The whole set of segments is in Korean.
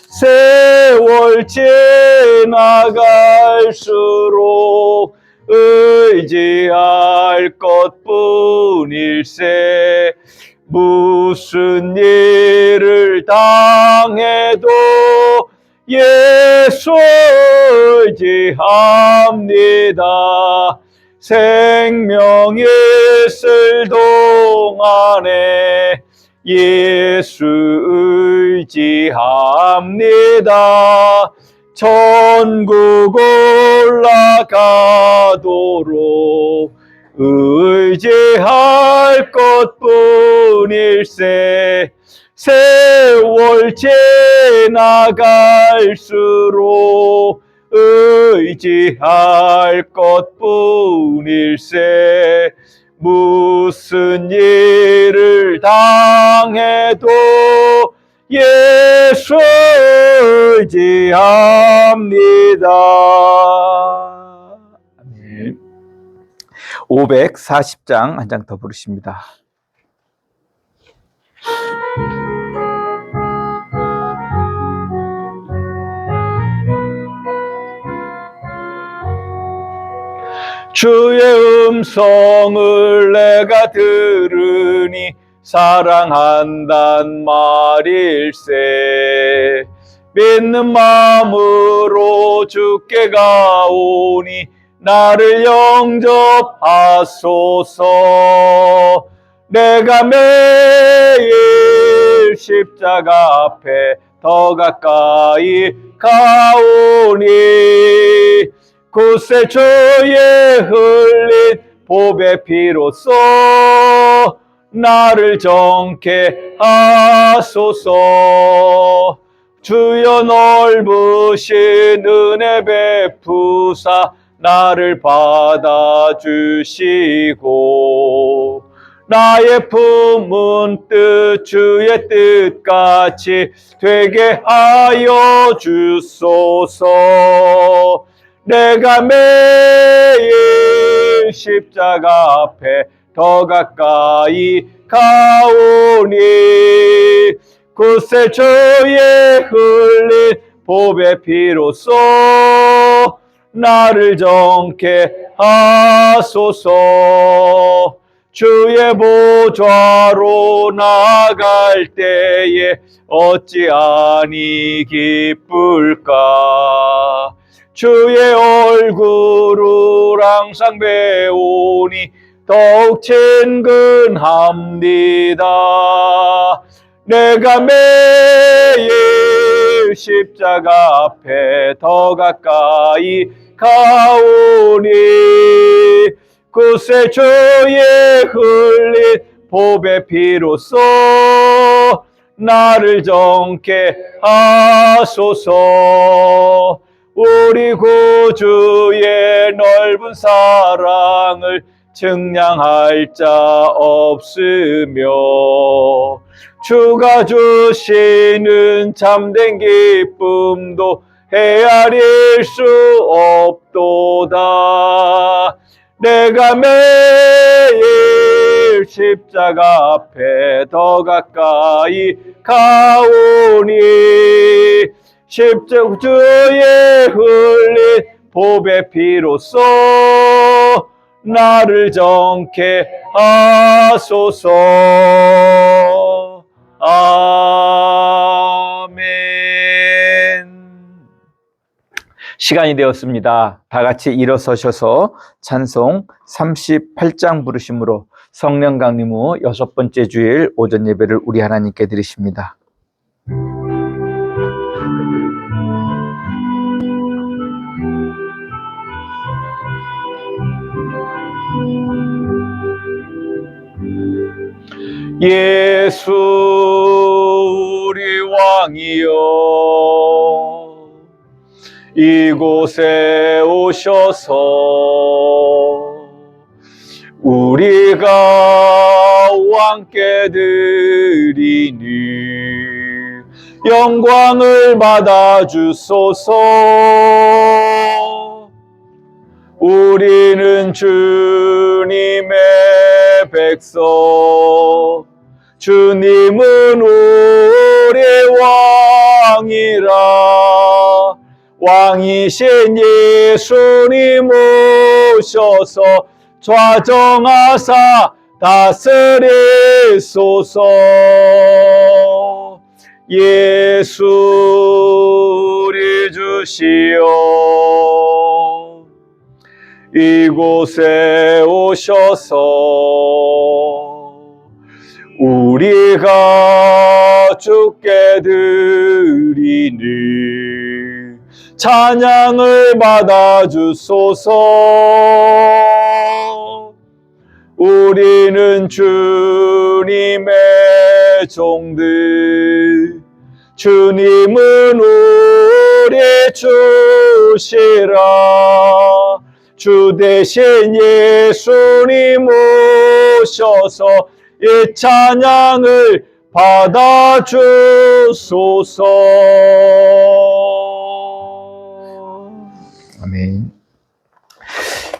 세월 지나갈수록 의지할 것뿐일세. 무슨 일을 당해도 예수 의지합니다. 생명 있을 동안에 예수 의지합니다. 천국 올라가도록 의지할 것뿐일세. 세월 지나갈수록 의지할 것뿐일세. 무슨 일을 당해도 예수 의지합니다. 아멘. 540장 한 장 더 부르십니다. 주의 음성을 내가 들으니 사랑한단 말일세. 믿는 마음으로 주께 가오니 나를 영접하소서. 내가 매일 십자가 앞에 더 가까이 가오니 굳세 주의 흘린 보배 피로써 나를 정케 하소서. 주여 넓으신 은혜 베푸사 나를 받아주시고 나의 품은 뜻 주의 뜻같이 되게 하여 주소서. 내가 매일 십자가 앞에 더 가까이 가오니 굳세 주의 흘린 보배 피로써 나를 정케 하소서. 주의 보좌로 나갈 때에 어찌 아니 기쁠까. 주의 얼굴을 항상 배우니 더욱 친근합니다. 내가 매일 십자가 앞에 더 가까이 가오니 굳세 주의 흘린 보배 피로써 나를 정케 하소서. 우리 구주의 넓은 사랑을 증량할 자 없으며 주가 주시는 참된 기쁨도 헤아릴 수 없도다. 내가 매일 십자가 앞에 더 가까이 가오니 십자가 주의 흘린 보배 피로써 나를 정케 하소서. 아멘. 시간이 되었습니다. 다 같이 일어서셔서 찬송 38장 부르심으로 성령 강림 후 6번째 주일 오전 예배를 우리 하나님께 드리십니다. 예수 우리 왕이여 이곳에 오셔서 우리가 왕께 드리니 영광을 받아주소서. 우리는 주님의 백성, 주님은 우리 왕이라. 왕이신 예수님 오셔서 좌정하사 다스리소서. 예수 우리 주시오, 이곳에 오셔서 우리가 주께 드리는 찬양을 받아주소서. 우리는 주님의 종들, 주님은 우리 주시라. 주 대신 예수님 오셔서 이 찬양을 받아주소서. 아멘.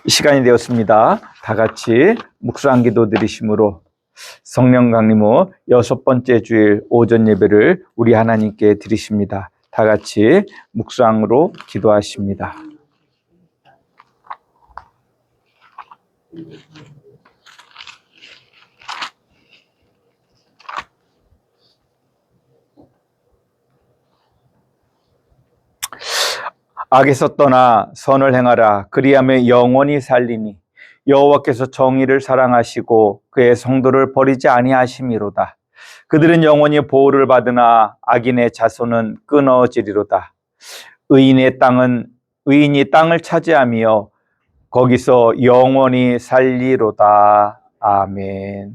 시간이 되었습니다. 다 같이 묵상 기도 드리심으로 성령 강림호 6번째 주일 오전 예배를 우리 하나님께 드리십니다. 다 같이 묵상으로 기도하십니다. 악에서 떠나 선을 행하라. 그리하면 영원히 살리니 여호와께서 정의를 사랑하시고 그의 성도를 버리지 아니하심이로다. 그들은 영원히 보호를 받으나 악인의 자손은 끊어지리로다. 의인이 땅을 차지하며 거기서 영원히 살리로다. 아멘.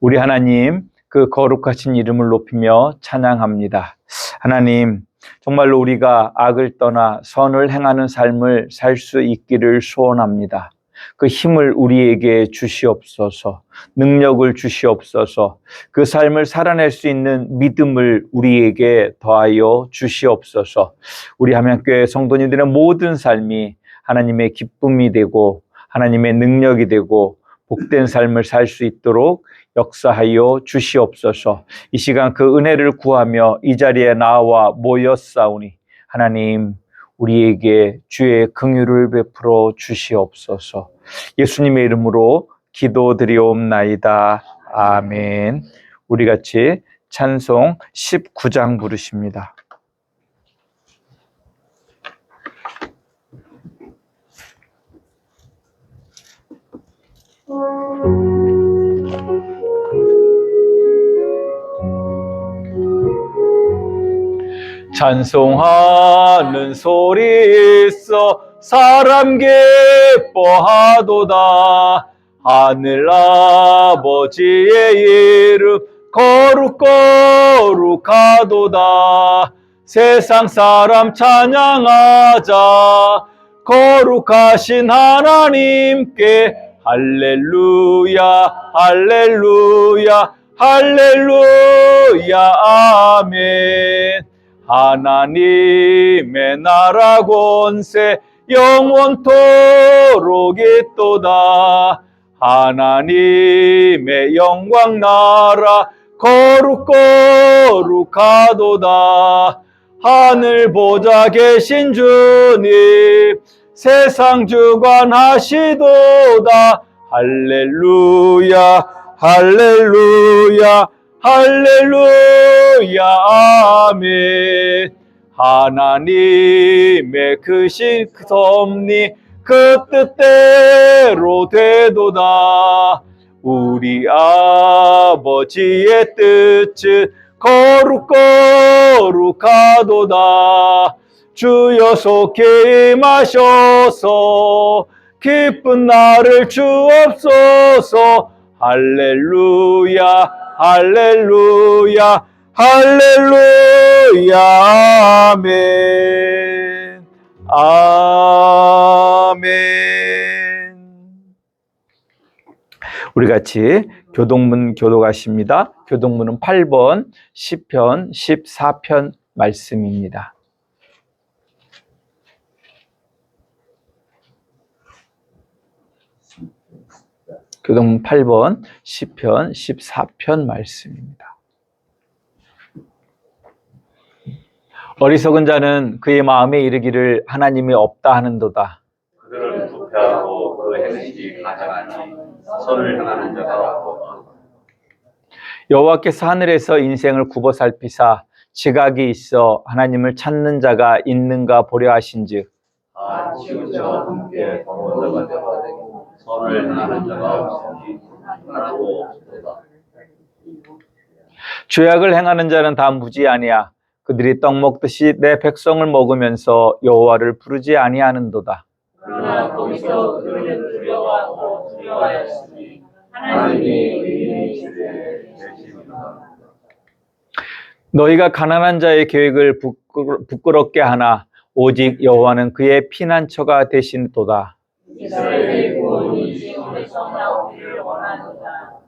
우리 하나님, 그 거룩하신 이름을 높이며 찬양합니다. 하나님, 정말로 우리가 악을 떠나 선을 행하는 삶을 살 수 있기를 소원합니다. 그 힘을 우리에게 주시옵소서, 능력을 주시옵소서, 그 삶을 살아낼 수 있는 믿음을 우리에게 더하여 주시옵소서. 우리 함양교회 성도님들의 모든 삶이 하나님의 기쁨이 되고 하나님의 능력이 되고 복된 삶을 살 수 있도록 역사하여 주시옵소서. 이 시간 그 은혜를 구하며 이 자리에 나와 모였사오니 하나님, 우리에게 주의 긍휼을 베풀어 주시옵소서. 예수님의 이름으로 기도드리옵나이다. 아멘. 우리 같이 찬송 19장 부르십니다. 찬송하는 소리 있어 사람 기뻐하도다. 하늘 아버지의 이름 거룩거룩하도다. 세상 사람 찬양하자. 거룩하신 하나님께 할렐루야 할렐루야 할렐루야 아멘. 하나님의 나라 권세 영원토록 있도다. 하나님의 영광 나라 거룩거룩하도다. 하늘 보좌 계신 주님 세상 주관하시도다. 할렐루야 할렐루야 할렐루야 아멘. 하나님의 크신 섭리 그 뜻대로 되도다. 우리 아버지의 뜻은 거룩거룩하도다. 주여 속히 임하셔서 기쁜 날을 주옵소서. 할렐루야 할렐루야 할렐루야 아멘 아멘. 우리 같이 교동문 교독하십니다. 교동문은 8번 시편 14편 말씀입니다. 교동문 8번 시편 14편 말씀입니다. 어리석은 자는 그의 마음에 이르기를 하나님이 없다 하는도다. 그들은 부패하고 그 행실이 가증하니 선을 행하는 자가 없도다. 여호와께서 하늘에서 인생을 굽어 살피사 지각이 있어 하나님을 찾는 자가 있는가 보려 하신즉 치우쳐 함께 범죄자가 되고 선을 행하는 자가 없으니 하나도 없도다. 죄악을 행하는 자는 다 무지 아니야. 그들이 떡 먹듯이 내 백성을 먹으면서 여호와를 부르지 아니하는도다. 그러나 거기서 그들은 두려워하였으니 하나님이 의인의 주에 계심이라. 너희가 가난한 자의 계획을 부끄럽게 하나 오직 여호와는 그의 피난처가 되시도다. 이스라엘의 구원이 시온에서 나오기를 원하노라.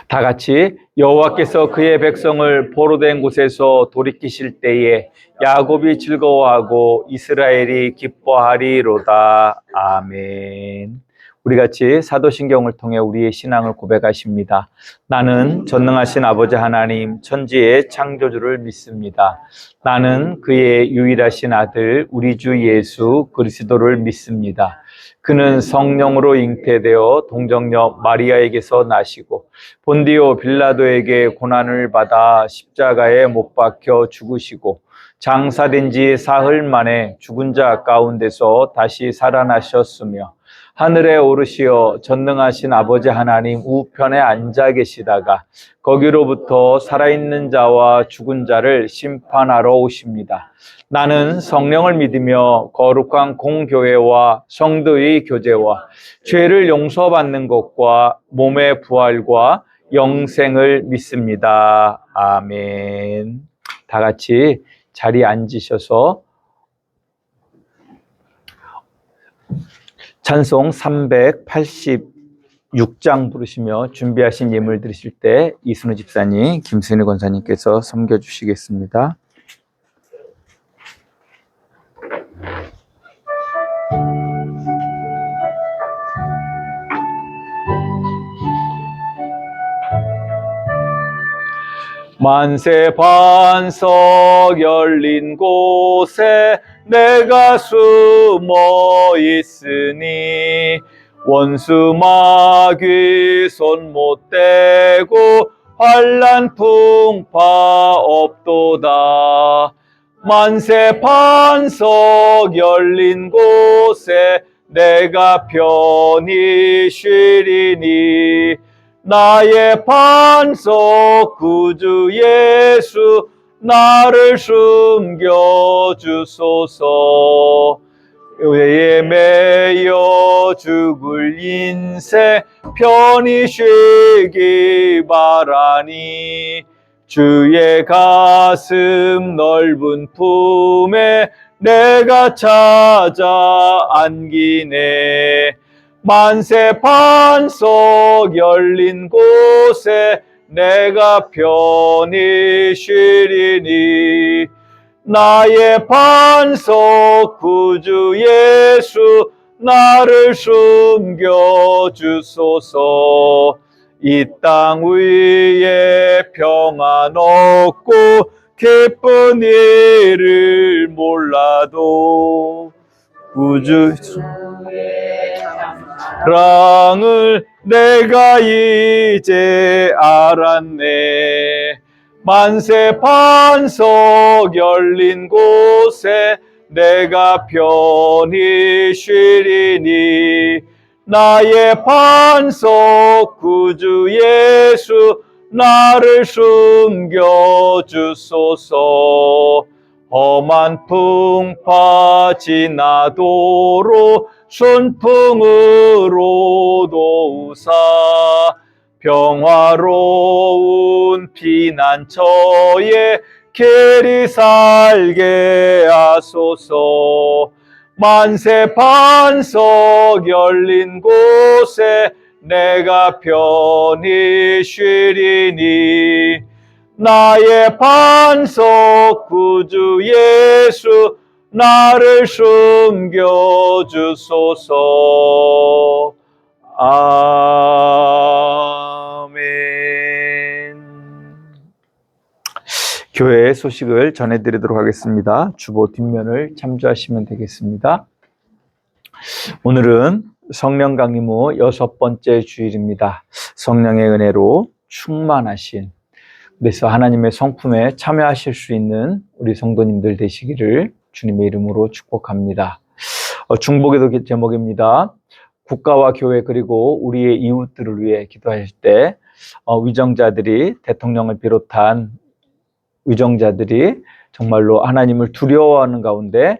다 같이 여호와께서 그의 백성을 포로된 곳에서 돌이키실 때에 야곱이 즐거워하고 이스라엘이 기뻐하리로다. 아멘. 우리 같이 사도신경을 통해 우리의 신앙을 고백하십니다. 나는 전능하신 아버지 하나님 천지의 창조주를 믿습니다. 나는 그의 유일하신 아들 우리 주 예수 그리스도를 믿습니다. 그는 성령으로 잉태되어 동정녀 마리아에게서 나시고 본디오 빌라도에게 고난을 받아 십자가에 못 박혀 죽으시고 장사된 지 사흘 만에 죽은 자 가운데서 다시 살아나셨으며 하늘에 오르시어 전능하신 아버지 하나님 우편에 앉아 계시다가 거기로부터 살아있는 자와 죽은 자를 심판하러 오십니다. 나는 성령을 믿으며 거룩한 공교회와 성도의 교제와 죄를 용서받는 것과 몸의 부활과 영생을 믿습니다. 아멘. 다 같이 자리에 앉으셔서 찬송 386장 부르시며 준비하신 예물 드리실 때 이순우 집사님, 김순희 권사님께서 섬겨주시겠습니다. 만세 반석 열린 곳에 내가 숨어 있으니 원수 마귀 손 못 대고 환난 풍파 없도다. 만세 반석 열린 곳에 내가 편히 쉬리니 나의 반석 구주 예수 나를 숨겨주소서. 의에 매여 죽을 인생 편히 쉬기 바라니 주의 가슴 넓은 품에 내가 찾아 안기네. 만세 반석 열린 곳에 내가 편히 쉬리니 나의 반석 구주 예수 나를 숨겨주소서. 이 땅 위에 평안 없고 기쁜 일을 몰라도 구주 사랑을 내가 이제 알았네. 만세 반석 열린 곳에 내가 편히 쉬리니 나의 반석 구주 예수 나를 숨겨주소서. 험한 풍파 지나도록 순풍으로 도우사 평화로운 피난처에 길이 살게 하소서. 만세 반석 열린 곳에 내가 편히 쉬리니 나의 반석 구주 예수 나를 숨겨주소서. 아멘. 교회의 소식을 전해드리도록 하겠습니다. 주보 뒷면을 참조하시면 되겠습니다. 오늘은 성령 강림 후 6번째 주일입니다. 성령의 은혜로 충만하신, 그래서 하나님의 성품에 참여하실 수 있는 우리 성도님들 되시기를 주님의 이름으로 축복합니다. 중보기도 제목입니다. 국가와 교회 그리고 우리의 이웃들을 위해 기도하실 때 위정자들이, 대통령을 비롯한 위정자들이 정말로 하나님을 두려워하는 가운데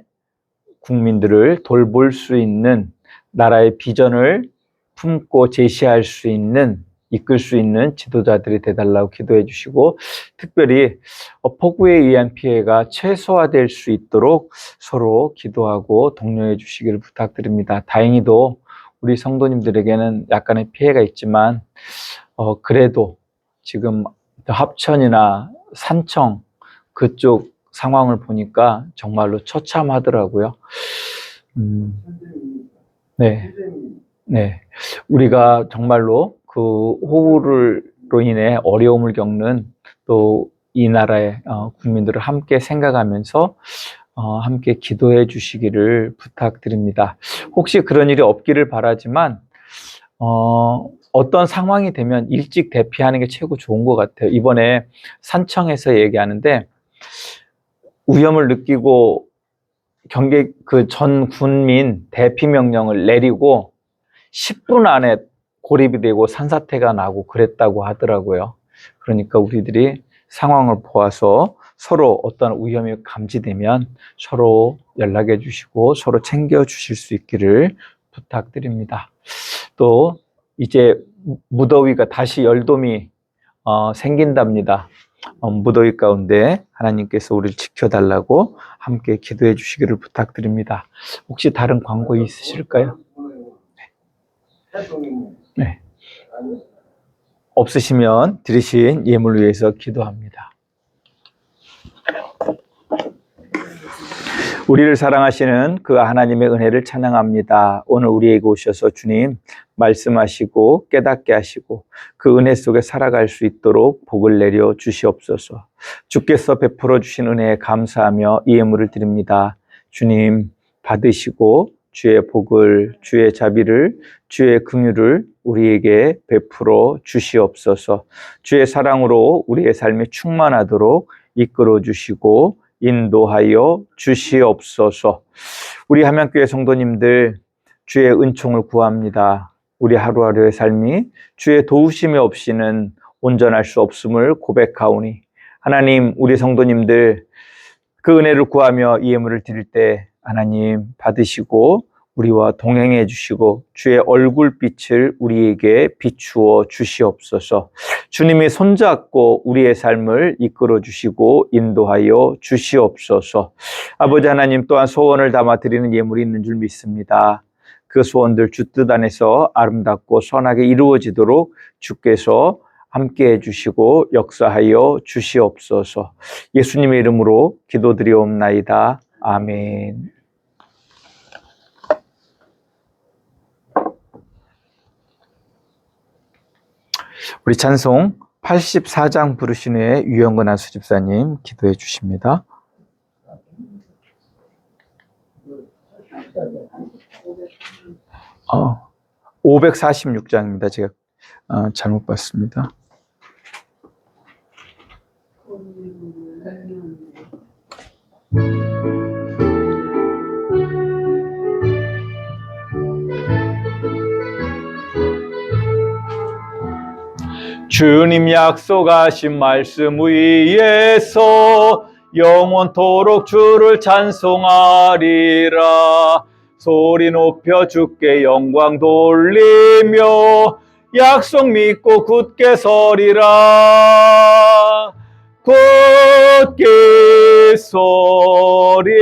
국민들을 돌볼 수 있는, 나라의 비전을 품고 제시할 수 있는, 이끌 수 있는 지도자들이 되달라고 기도해 주시고, 특별히 폭우에 의한 피해가 최소화될 수 있도록 서로 기도하고 독려해 주시기를 부탁드립니다. 다행히도 우리 성도님들에게는 약간의 피해가 있지만 그래도 지금 합천이나 산청 그쪽 상황을 보니까 정말로 처참하더라고요. 네. 우리가 정말로 그 호우로 인해 어려움을 겪는 또 이 나라의 국민들을 함께 생각하면서 함께 기도해 주시기를 부탁드립니다. 혹시 그런 일이 없기를 바라지만 어떤 상황이 되면 일찍 대피하는 게 최고 좋은 것 같아요. 이번에 산청에서 얘기하는데 위험을 느끼고 경계 전 군민 대피 명령을 내리고 10분 안에 고립이 되고 산사태가 나고 그랬다고 하더라고요. 그러니까 우리들이 상황을 보아서 서로 어떤 위험이 감지되면 서로 연락해 주시고 서로 챙겨 주실 수 있기를 부탁드립니다. 또 이제 무더위가 다시 열돔이 생긴답니다. 무더위 가운데 하나님께서 우리를 지켜달라고 함께 기도해 주시기를 부탁드립니다. 혹시 다른 광고 있으실까요? 네. 없으시면 드리신 예물을 위해서 기도합니다. 우리를 사랑하시는 그 하나님의 은혜를 찬양합니다. 오늘 우리에게 오셔서 주님 말씀하시고 깨닫게 하시고 그 은혜 속에 살아갈 수 있도록 복을 내려 주시옵소서. 주께서 베풀어 주신 은혜에 감사하며 이 예물을 드립니다. 주님 받으시고 주의 복을, 주의 자비를, 주의 긍휼을 우리에게 베풀어 주시옵소서. 주의 사랑으로 우리의 삶이 충만하도록 이끌어 주시고 인도하여 주시옵소서. 우리 함양교회 성도님들 주의 은총을 구합니다. 우리 하루하루의 삶이 주의 도우심이 없이는 온전할 수 없음을 고백하오니 하나님, 우리 성도님들 그 은혜를 구하며 이 예물을 드릴 때 하나님 받으시고 우리와 동행해 주시고 주의 얼굴빛을 우리에게 비추어 주시옵소서. 주님이 손잡고 우리의 삶을 이끌어 주시고 인도하여 주시옵소서. 아버지 하나님, 또한 소원을 담아 드리는 예물이 있는 줄 믿습니다. 그 소원들 주 뜻 안에서 아름답고 선하게 이루어지도록 주께서 함께 해주시고 역사하여 주시옵소서. 예수님의 이름으로 기도드리옵나이다. 아멘. 우리 찬송 84장 부르신 후에 유영근 안수집사님 기도해 주십니다. 546장입니다. 제가 잘못 봤습니다. 주님 약속하신 말씀 위에서 영원토록 주를 찬송하리라. 소리 높여 주께 영광 돌리며 약속 믿고 굳게 서리라. 굳게 서리,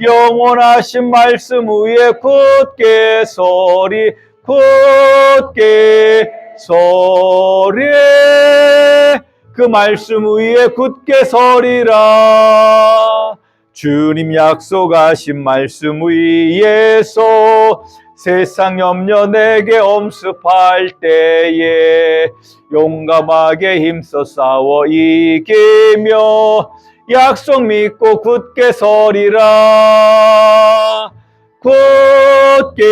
영원하신 말씀 위에 굳게 서리. 굳게 서리, 그 말씀 위에 굳게 서리라. 주님 약속하신 말씀 위에서 세상 염려 내게 엄습할 때에 용감하게 힘써 싸워 이기며 약속 믿고 굳게 서리라. 굳게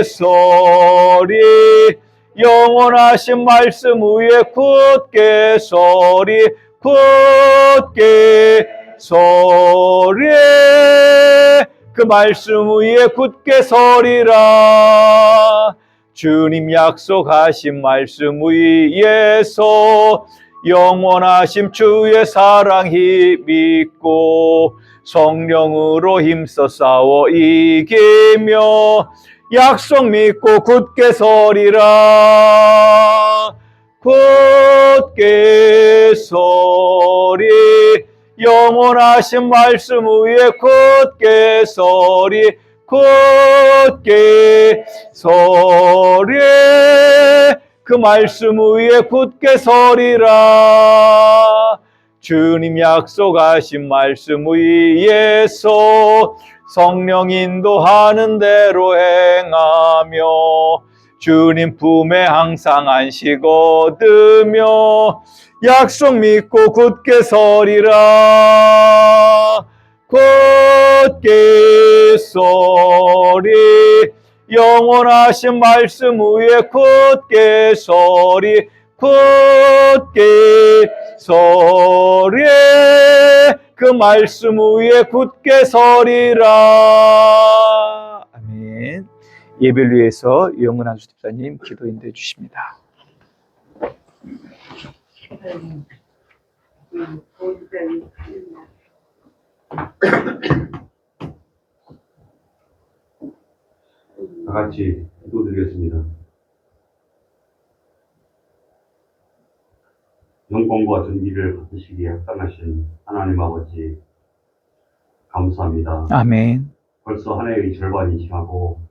서리 영원하신 말씀 위에 굳게 서리 굳게 서리 그 말씀 위에 굳게 서리라. 주님 약속하신 말씀 위에서 영원하심 주의 사랑 힘입고 성령으로 힘써 싸워 이기며 약속 믿고 굳게 서리라. 굳게 서리 영원하신 말씀 위에 굳게 서리 굳게 서리 그 말씀 위에 굳게 서리라. 주님 약속하신 말씀 위에서 성령 인도하는 대로 행하며 주님 품에 항상 안식 얻으며 약속 믿고 굳게 서리라. 굳게 서리 영원하신 말씀 위에 굳게 서리 굳게 서리 그 말씀 위에 굳게 서리라. 아멘. 예배를 위해서 영은한수 집사님 기도 인도해 주십니다. 다 같이 기도드리겠습니다. 영광과 존귀를 받으시기에 합당하신 하나님 아버지 감사합니다. 아멘. 벌써 한 해의 절반이 지나고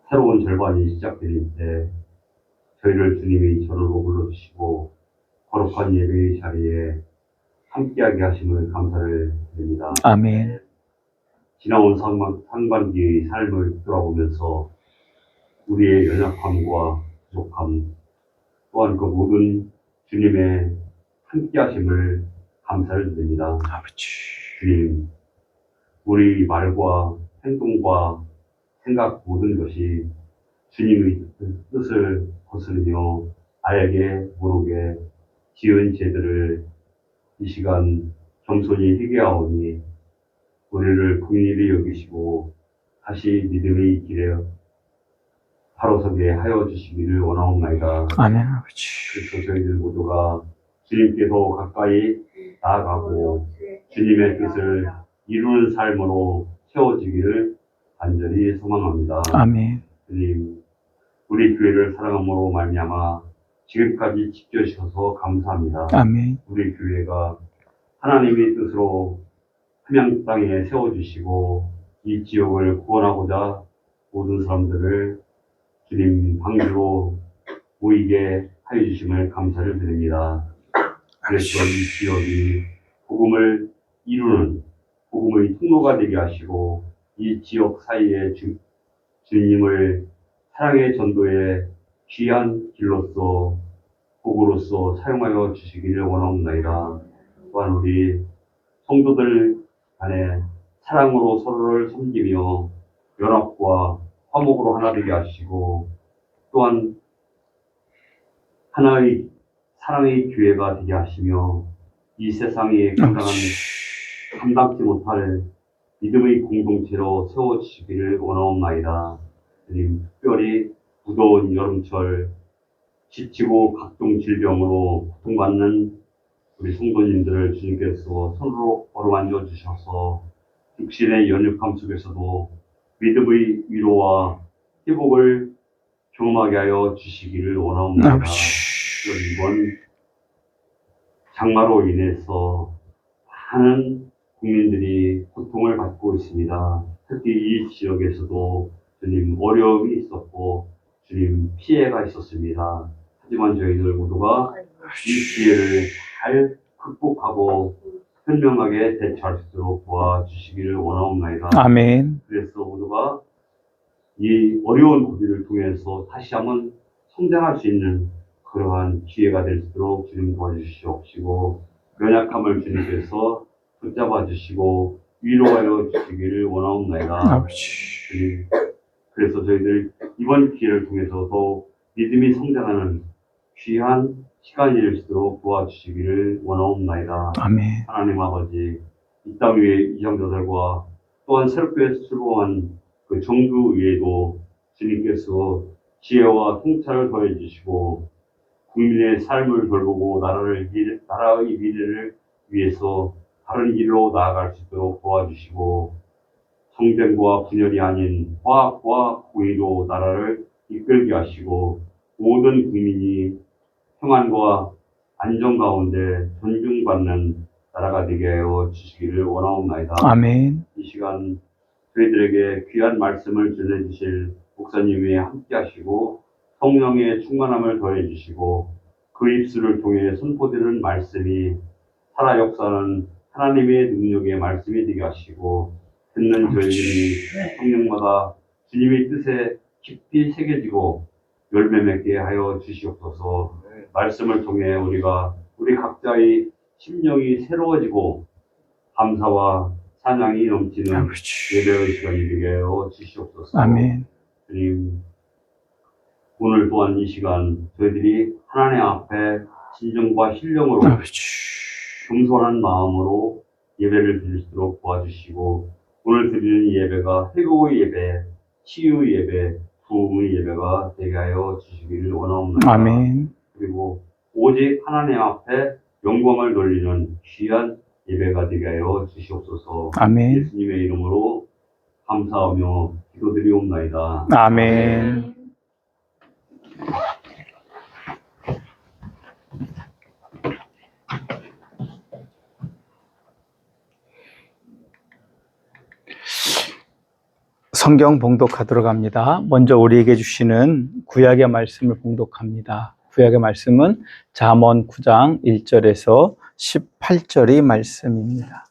새로운 절반이 시작될 때 저희를 주님의 전으로 불러주시고 거룩한 예배의 자리에 함께하게 하심을 감사를 드립니다. 아멘. 지나온 상반기의 삶을 돌아보면서 우리의 연약함과 부족함 또한 그 모든 주님의 함께하심을 감사를 드립니다. 아버지. 주님, 우리 말과 행동과 생각 모든 것이 주님의 뜻을 거스르며 알게 모르게 지은 죄들을 이 시간 겸손히 회개하오니 우리를 긍휼히 여기시고 다시 믿음의 길에 바로 서게 하여 주시기를 원하옵나이다. 아멘 아버지. 그래서 저희들 모두가 주님께 더 가까이 나아가고 주님의 뜻을 이루는 삶으로 채워지기를 간절히 소망합니다. 아멘. 주님, 우리 교회를 사랑함으로 말미암아 지금까지 지켜주셔서 감사합니다. 아멘. 우리 교회가 하나님의 뜻으로 함양 땅에 세워주시고 이 지역을 구원하고자 모든 사람들을 주님 방주로 모이게 하여 주심을 감사를 드립니다. 그래서 이 지역이 복음을 이루는 복음의 통로가 되게 하시고 이 지역 사이에 주님을 사랑의 전도의 귀한 길로서 복으로서 사용하여 주시기를 원하옵나이다. 또한 우리 성도들 간에 사랑으로 서로를 섬기며 연합과 화목으로 하나 되게 하시고 또한 하나의 사랑의 교회가 되게 하시며 이 세상에 감당치 못할 믿음의 공동체로 세워주시기를 원하옵나이다. 주님, 특별히 무더운 여름철 지치고 각종 질병으로 고통받는 우리 성도님들을 주님께서 손으로 어루만져 주셔서 육신의 연약함 속에서도 믿음의 위로와 회복을 경험하게 하여 주시기를 원하옵나이다. 이번 장마로 인해서 많은 국민들이 고통을 받고 있습니다. 특히 이 지역에서도 주님 어려움이 있었고 주님 피해가 있었습니다. 하지만 저희들 모두가 이 기회를 잘 극복하고 현명하게 대처할 수 있도록 도와주시기를 원하옵나이다. 아멘. 그래서 모두가 이 어려운 고비를 통해서 다시 한번 성장할 수 있는 그러한 기회가 될 수 있도록 주님 도와주시옵시고, 연약함을 주님께서 붙잡아 주시고 위로하여 주시기를 원하옵나이다. 아버지. 주님, 그래서 저희들 이번 기회를 통해서도 믿음이 성장하는 귀한 시간이 될 수 있도록 도와주시기를 원하옵나이다. 아멘. 하나님 아버지, 이 땅 위에 이장자들과 또한 새롭게 출범한 그 정부 위에도 주님께서 지혜와 통찰을 더해 주시고 국민의 삶을 돌보고 나라의 미래를 위해서 다른 길로 나아갈 수 있도록 도와주시고, 성전과 분열이 아닌 화합과 공의로 나라를 이끌게 하시고 모든 국민이 평안과 안정 가운데 존중받는 나라가 되게 하여 주시기를 원하옵나이다. 아멘. 이 시간 저희들에게 귀한 말씀을 전해주실 목사님이 함께 하시고 성령의 충만함을 더해 주시고 그 입술을 통해 선포되는 말씀이 살아 역사하는 하나님의 능력의 말씀이 되게 하시고, 듣는 저희들이 성령마다 주님의 뜻에 깊이 새겨지고 열매 맺게 하여 주시옵소서. 말씀을 통해 우리 각자의 심령이 새로워지고 감사와 찬양이 넘치는 아버지. 예배의 시간이 되게 하여 주시옵소서. 아멘. 주님, 오늘 또한 이 시간 저희들이 하나님 앞에 진정과 신령으로 아버지. 겸손한 마음으로 예배를 드릴 수 있도록 도와주시고, 오늘 드리는 예배가 회복의 예배, 치유의 예배, 부흥의 예배가 되게 하여 주시기를 원하옵나이다. 아멘. 그리고 오직 하나님 앞에 영광을 돌리는 귀한 예배가 되게 하여 주시옵소서. 아멘. 예수님의 이름으로 감사하며 기도드리옵나이다. 아멘. 성경 봉독하도록 합니다. 먼저 우리에게 주시는 구약의 말씀을 봉독합니다. 구약의 말씀은 잠언 9장 1절에서 18절의 말씀입니다.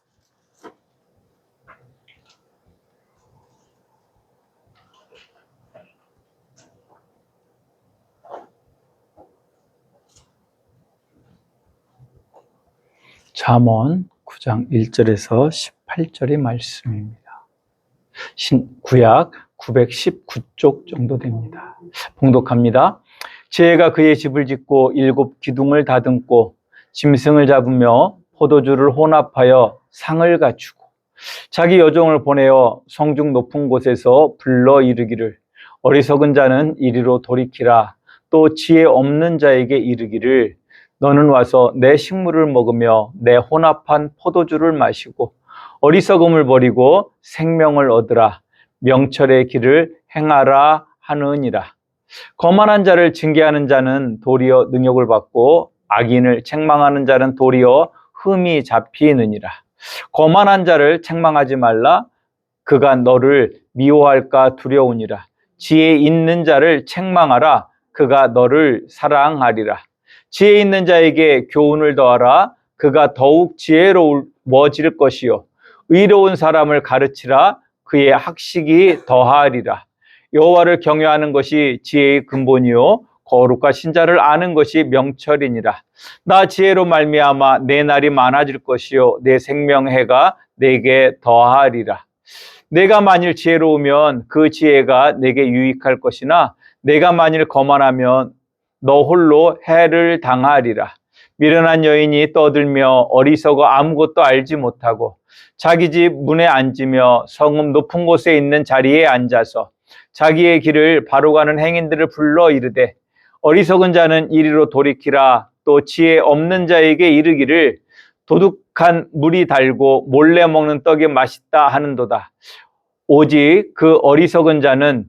잠언 9장 1절에서 18절의 말씀입니다. 구약 919쪽 정도 됩니다. 봉독합니다. 지혜가 그의 집을 짓고 7 기둥을 다듬고 짐승을 잡으며 포도주를 혼합하여 상을 갖추고 자기 여종을 보내어 성중 높은 곳에서 불러 이르기를 어리석은 자는 이리로 돌이키라. 또 지혜 없는 자에게 이르기를 너는 와서 내 식물을 먹으며 내 혼합한 포도주를 마시고 어리석음을 버리고 생명을 얻으라. 명철의 길을 행하라 하느니라. 거만한 자를 징계하는 자는 도리어 능욕을 받고 악인을 책망하는 자는 도리어 흠이 잡히느니라. 거만한 자를 책망하지 말라. 그가 너를 미워할까 두려우니라. 지혜 있는 자를 책망하라. 그가 너를 사랑하리라. 지혜 있는 자에게 교훈을 더하라. 그가 더욱 지혜로워질 것이요 의로운 사람을 가르치라. 그의 학식이 더하리라. 여호와를 경외하는 것이 지혜의 근본이요 거룩과 신자를 아는 것이 명철이니라. 나 지혜로 말미암아 내 날이 많아질 것이요 내 생명해가 내게 더하리라. 내가 만일 지혜로우면 그 지혜가 내게 유익할 것이나 내가 만일 거만하면 너 홀로 해를 당하리라. 미련한 여인이 떠들며 어리석어 아무것도 알지 못하고 자기 집 문에 앉으며 성읍 높은 곳에 있는 자리에 앉아서 자기의 길을 바로 가는 행인들을 불러 이르되 어리석은 자는 이리로 돌이키라. 또 지혜 없는 자에게 이르기를 도둑한 물이 달고 몰래 먹는 떡이 맛있다 하는도다. 오직 그 어리석은 자는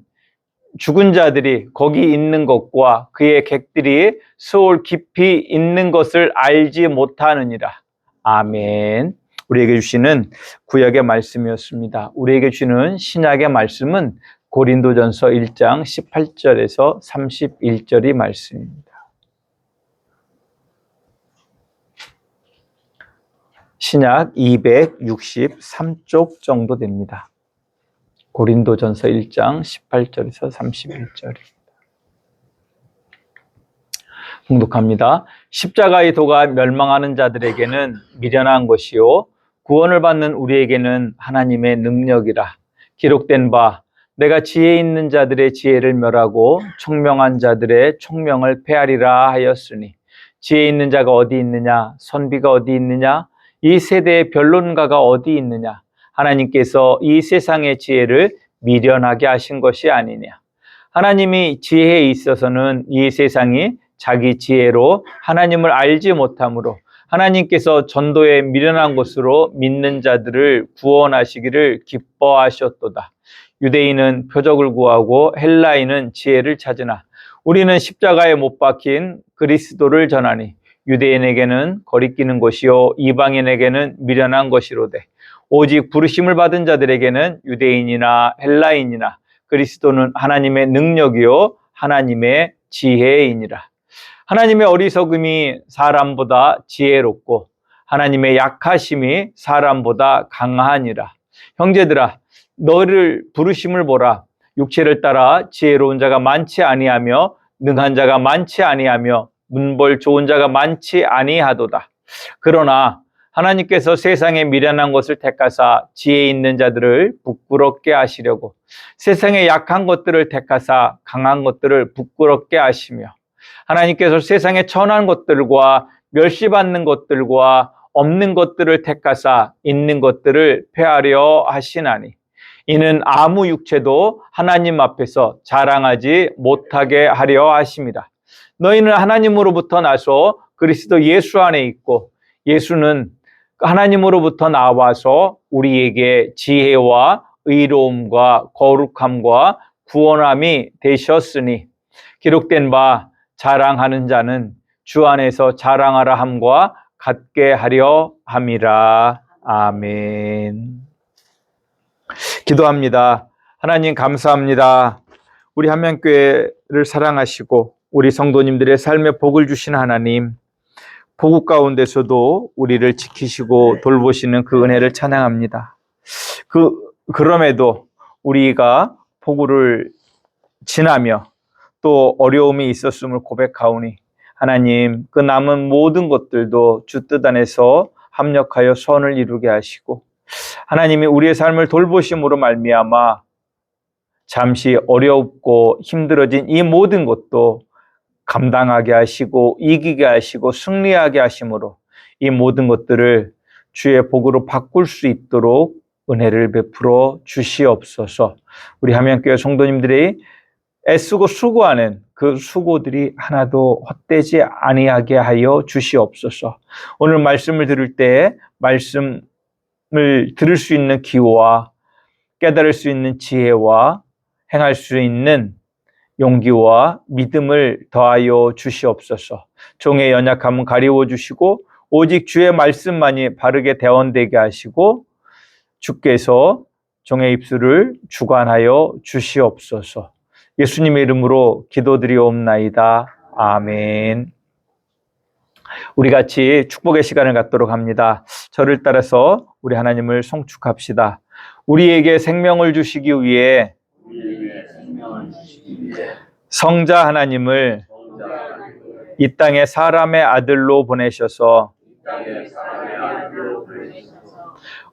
죽은 자들이 거기 있는 것과 그의 객들이 수올 깊이 있는 것을 알지 못하느니라. 아멘. 우리에게 주시는 구약의 말씀이었습니다. 우리에게 주시는 신약의 말씀은 고린도전서 1장 18절에서 31절의 말씀입니다. 신약 263쪽 정도 됩니다. 고린도전서 1장 18절에서 31절입니다. 봉독합니다. 십자가의 도가 멸망하는 자들에게는 미련한 것이요 구원을 받는 우리에게는 하나님의 능력이라. 기록된 바 내가 지혜 있는 자들의 지혜를 멸하고 총명한 자들의 총명을 폐하리라 하였으니 지혜 있는 자가 어디 있느냐 선비가 어디 있느냐 이 세대의 변론가가 어디 있느냐 하나님께서 이 세상의 지혜를 미련하게 하신 것이 아니냐. 하나님이 지혜에 있어서는 이 세상이 자기 지혜로 하나님을 알지 못하므로 하나님께서 전도에 미련한 것으로 믿는 자들을 구원하시기를 기뻐하셨도다. 유대인은 표적을 구하고 헬라인은 지혜를 찾으나 우리는 십자가에 못 박힌 그리스도를 전하니 유대인에게는 거리끼는 것이요 이방인에게는 미련한 것이로되 오직 부르심을 받은 자들에게는 유대인이나 헬라인이나 그리스도는 하나님의 능력이요 하나님의 지혜이니라. 하나님의 어리석음이 사람보다 지혜롭고 하나님의 약하심이 사람보다 강하니라. 형제들아 너를 부르심을 보라. 육체를 따라 지혜로운 자가 많지 아니하며 능한 자가 많지 아니하며 문벌 좋은 자가 많지 아니하도다. 그러나 하나님께서 세상에 미련한 것을 택하사 지혜 있는 자들을 부끄럽게 하시려고 세상에 약한 것들을 택하사 강한 것들을 부끄럽게 하시며 하나님께서 세상에 천한 것들과 멸시받는 것들과 없는 것들을 택하사 있는 것들을 폐하려 하시나니 이는 아무 육체도 하나님 앞에서 자랑하지 못하게 하려 하심이라. 너희는 하나님으로부터 나서 그리스도 예수 안에 있고 예수는 하나님으로부터 나와서 우리에게 지혜와 의로움과 거룩함과 구원함이 되셨으니 기록된 바 자랑하는 자는 주 안에서 자랑하라 함과 같게 하려 함이라. 아멘. 기도합니다. 하나님 감사합니다. 우리 한명교회를 사랑하시고 우리 성도님들의 삶에 복을 주신 하나님, 보국 가운데서도 우리를 지키시고 돌보시는 그 은혜를 찬양합니다. 그럼에도 우리가 폭우를 지나며 또 어려움이 있었음을 고백하오니 하나님 그 남은 모든 것들도 주 뜻 안에서 합력하여 선을 이루게 하시고 하나님이 우리의 삶을 돌보심으로 말미암아 잠시 어렵고 힘들어진 이 모든 것도 감당하게 하시고 이기게 하시고 승리하게 하심으로 이 모든 것들을 주의 복으로 바꿀 수 있도록 은혜를 베풀어 주시옵소서. 우리 한명교회 성도님들이 애쓰고 수고하는 그 수고들이 하나도 헛되지 아니하게 하여 주시옵소서. 오늘 말씀을 들을 때 말씀을 들을 수 있는 기호와 깨달을 수 있는 지혜와 행할 수 있는 용기와 믿음을 더하여 주시옵소서. 종의 연약함은 가리워 주시고 오직 주의 말씀만이 바르게 대언되게 하시고 주께서 종의 입술을 주관하여 주시옵소서. 예수님의 이름으로 기도드리옵나이다. 아멘. 우리 같이 축복의 시간을 갖도록 합니다. 저를 따라서 우리 하나님을 송축합시다. 우리에게 생명을 주시기 위해 성자 하나님을 이 땅에 사람의 아들로 보내셔서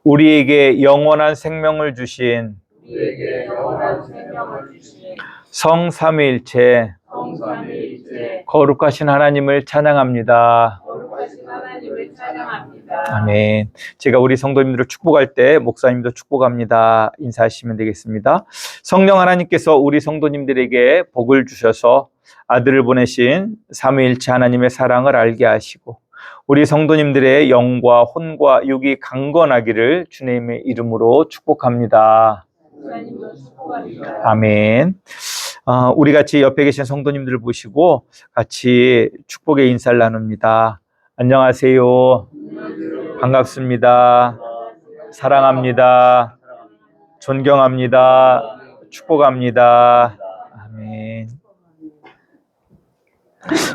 우리에게 영원한 생명을 주신 성삼위일체 거룩하신 하나님을 찬양합니다. 아멘. 제가 우리 성도님들을 축복할 때 목사님도 축복합니다. 인사하시면 되겠습니다. 성령 하나님께서 우리 성도님들에게 복을 주셔서 아들을 보내신 삼위일체 하나님의 사랑을 알게 하시고 우리 성도님들의 영과 혼과 육이 강건하기를 주님의 이름으로 축복합니다. 아멘. 우리 같이 옆에 계신 성도님들을 보시고 같이 축복의 인사를 나눕니다. 안녕하세요. 반갑습니다. 사랑합니다. 존경합니다. 축복합니다. 아멘.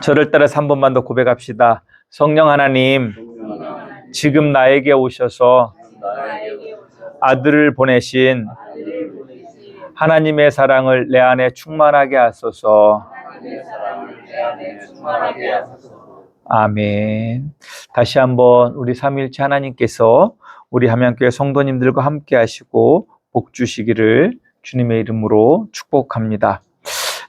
저를 따라서 한 번만 더 고백합시다. 성령 하나님, 지금 나에게 오셔서 아들을 보내신 하나님의 사랑을 내 안에 충만하게 하소서. 하나님의 사랑을 내 안에 충만하게 하소서. 아멘. 다시 한번 우리 삼위일체 하나님께서 우리 함양교회 성도님들과 함께 하시고 복 주시기를 주님의 이름으로 축복합니다.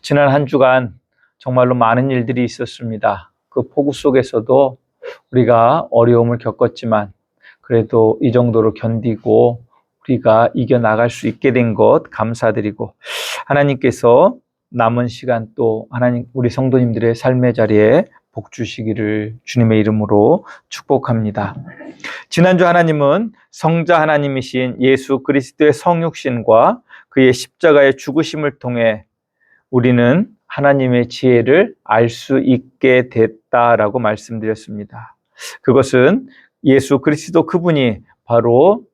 지난 한 주간 정말로 많은 일들이 있었습니다. 그 폭우 속에서도 우리가 어려움을 겪었지만 그래도 이 정도로 견디고 우리가 이겨나갈 수 있게 된 것 감사드리고, 하나님께서 남은 시간 또 하나님 우리 성도님들의 삶의 자리에 복 주시기를 주님의 이름으로 축복합니다. 지난주 하나님은 성자 하나님이신 예수 그리스도의 성육신과 그의 십자가의 죽으심을 통해 우리는 하나님의 지혜를 알 수 있게 됐다라고 말씀드렸습니다. 그것은 예수 그리스도 그분이 바로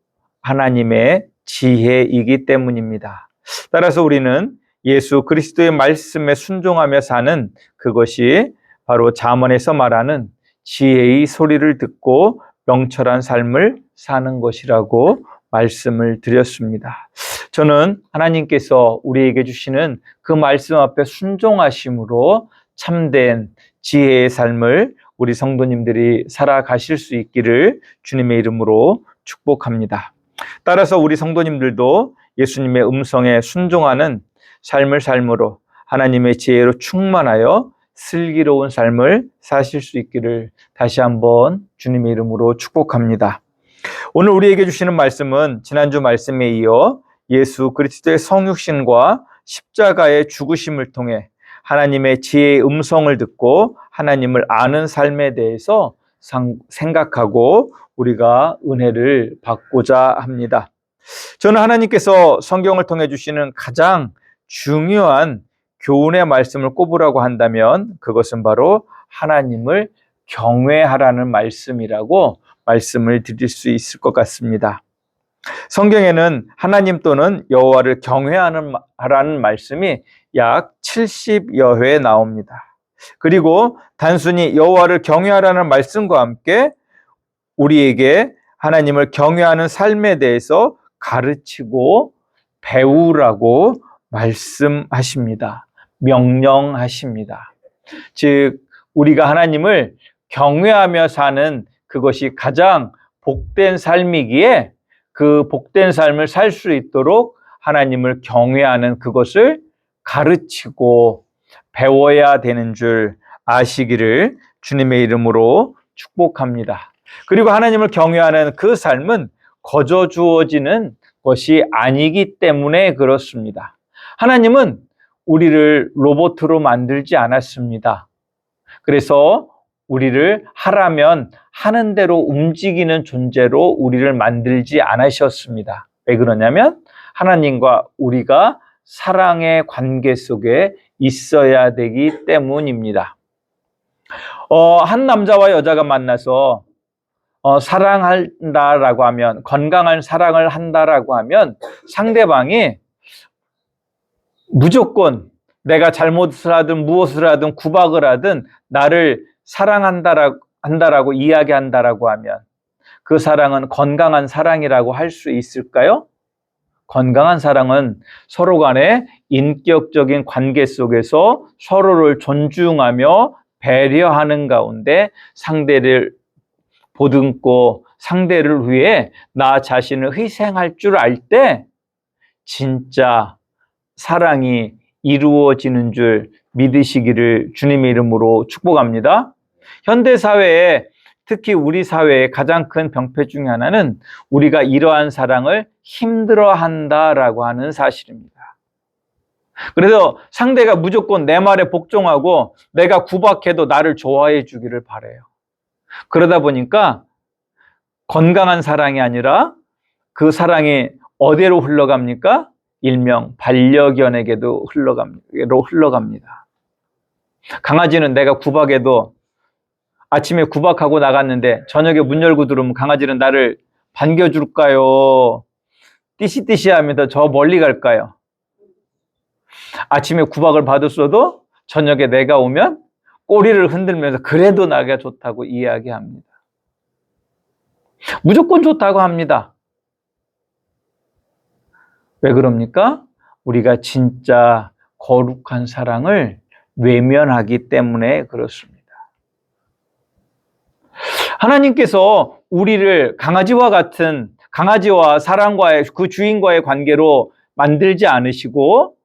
하나님의 지혜이기 때문입니다. 따라서 우리는 예수 그리스도의 말씀에 순종하며 사는 그것이 바로 잠언에서 말하는 지혜의 소리를 듣고 명철한 삶을 사는 것이라고 말씀을 드렸습니다. 저는 하나님께서 우리에게 주시는 그 말씀 앞에 순종하심으로 참된 지혜의 삶을 우리 성도님들이 살아가실 수 있기를 주님의 이름으로 축복합니다. 따라서 우리 성도님들도 예수님의 음성에 순종하는 삶을 삶으로 하나님의 지혜로 충만하여 슬기로운 삶을 사실 수 있기를 다시 한번 주님의 이름으로 축복합니다. 오늘 우리에게 주시는 말씀은 지난주 말씀에 이어 예수 그리스도의 성육신과 십자가의 죽으심을 통해 하나님의 지혜의 음성을 듣고 하나님을 아는 삶에 대해서 생각하고 우리가 은혜를 받고자 합니다. 저는 하나님께서 성경을 통해 주시는 가장 중요한 교훈의 말씀을 꼽으라고 한다면 그것은 바로 하나님을 경외하라는 말씀이라고 말씀을 드릴 수 있을 것 같습니다. 성경에는 하나님 또는 여호와를 경외하라는 말씀이 약 70여 회 나옵니다. 그리고 단순히 여호와를 경외하라는 말씀과 함께 우리에게 하나님을 경외하는 삶에 대해서 가르치고 배우라고 말씀하십니다. 명령하십니다. 즉 우리가 하나님을 경외하며 사는 그것이 가장 복된 삶이기에 그 복된 삶을 살 수 있도록 하나님을 경외하는 그것을 가르치고 배워야 되는 줄 아시기를 주님의 이름으로 축복합니다. 그리고 하나님을 경외하는 그 삶은 거저 주어지는 것이 아니기 때문에 그렇습니다. 하나님은 우리를 로봇으로 만들지 않았습니다. 그래서 우리를 하라면 하는 대로 움직이는 존재로 우리를 만들지 않으셨습니다. 왜 그러냐면 하나님과 우리가 사랑의 관계 속에 있어야 되기 때문입니다. 한 남자와 여자가 만나서 사랑한다라고 하면, 건강한 사랑을 한다라고 하면 상대방이 무조건 내가 잘못을 하든 무엇을 하든 구박을 하든 나를 사랑한다라고 이야기한다라고 하면 그 사랑은 건강한 사랑이라고 할 수 있을까요? 건강한 사랑은 서로 간의 인격적인 관계 속에서 서로를 존중하며 배려하는 가운데 상대를 보듬고 상대를 위해 나 자신을 희생할 줄 알 때 진짜 사랑이 이루어지는 줄 믿으시기를 주님의 이름으로 축복합니다. 현대 사회에, 특히 우리 사회의 가장 큰 병폐 중에 하나는 우리가 이러한 사랑을 힘들어한다라고 하는 사실입니다. 그래서 상대가 무조건 내 말에 복종하고 내가 구박해도 나를 좋아해 주기를 바라요. 그러다 보니까 건강한 사랑이 아니라 그 사랑이 어디로 흘러갑니까? 일명 반려견에게도 흘러갑니다. 강아지는 내가 구박해도 아침에 구박하고 나갔는데 저녁에 문 열고 들어오면 강아지는 나를 반겨줄까요? 띠시띠시 하면서 저 멀리 갈까요? 아침에 구박을 받았어도 저녁에 내가 오면 꼬리를 흔들면서 그래도 나가 좋다고 이야기합니다. 무조건 좋다고 합니다. 왜 그럽니까? 우리가 진짜 거룩한 사랑을 외면하기 때문에 그렇습니다. 하나님께서 우리를 강아지와 사람과의 그 주인과의 관계로 만들지 않으시고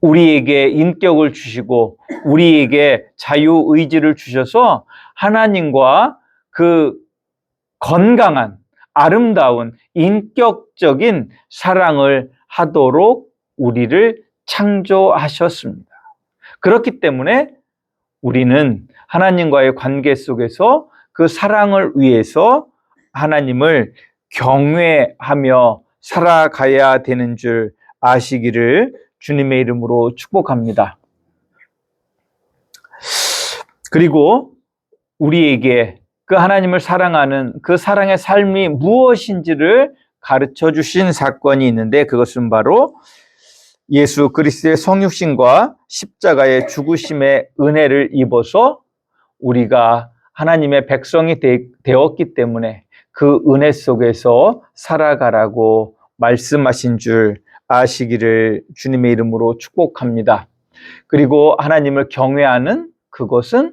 우리에게 인격을 주시고 우리에게 자유의지를 주셔서 하나님과 그 건강한 아름다운 인격적인 사랑을 하도록 우리를 창조하셨습니다. 그렇기 때문에 우리는 하나님과의 관계 속에서 그 사랑을 위해서 하나님을 경외하며 살아가야 되는 줄 아시기를 주님의 이름으로 축복합니다. 그리고 우리에게 그 하나님을 사랑하는 그 사랑의 삶이 무엇인지를 가르쳐 주신 사건이 있는데 그것은 바로 예수 그리스도의 성육신과 십자가의 죽으심의 은혜를 입어서 우리가 하나님의 백성이 되었기 때문에 그 은혜 속에서 살아가라고 말씀하신 줄 아시기를 주님의 이름으로 축복합니다. 그리고 하나님을 경외하는 그것은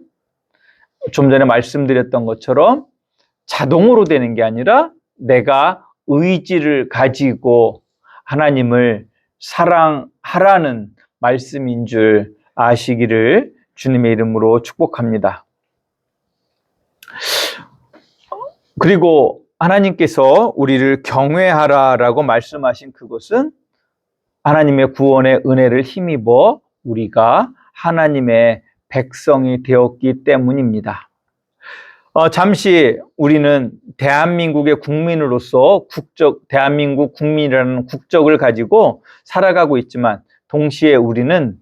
좀 전에 말씀드렸던 것처럼 자동으로 되는 게 아니라 내가 의지를 가지고 하나님을 사랑하라는 말씀인 줄 아시기를 주님의 이름으로 축복합니다. 그리고 하나님께서 우리를 경외하라라고 말씀하신 그것은 하나님의 구원의 은혜를 힘입어 우리가 하나님의 백성이 되었기 때문입니다. 잠시 우리는 대한민국의 국민으로서 대한민국 국민이라는 국적을 가지고 살아가고 있지만 동시에 우리는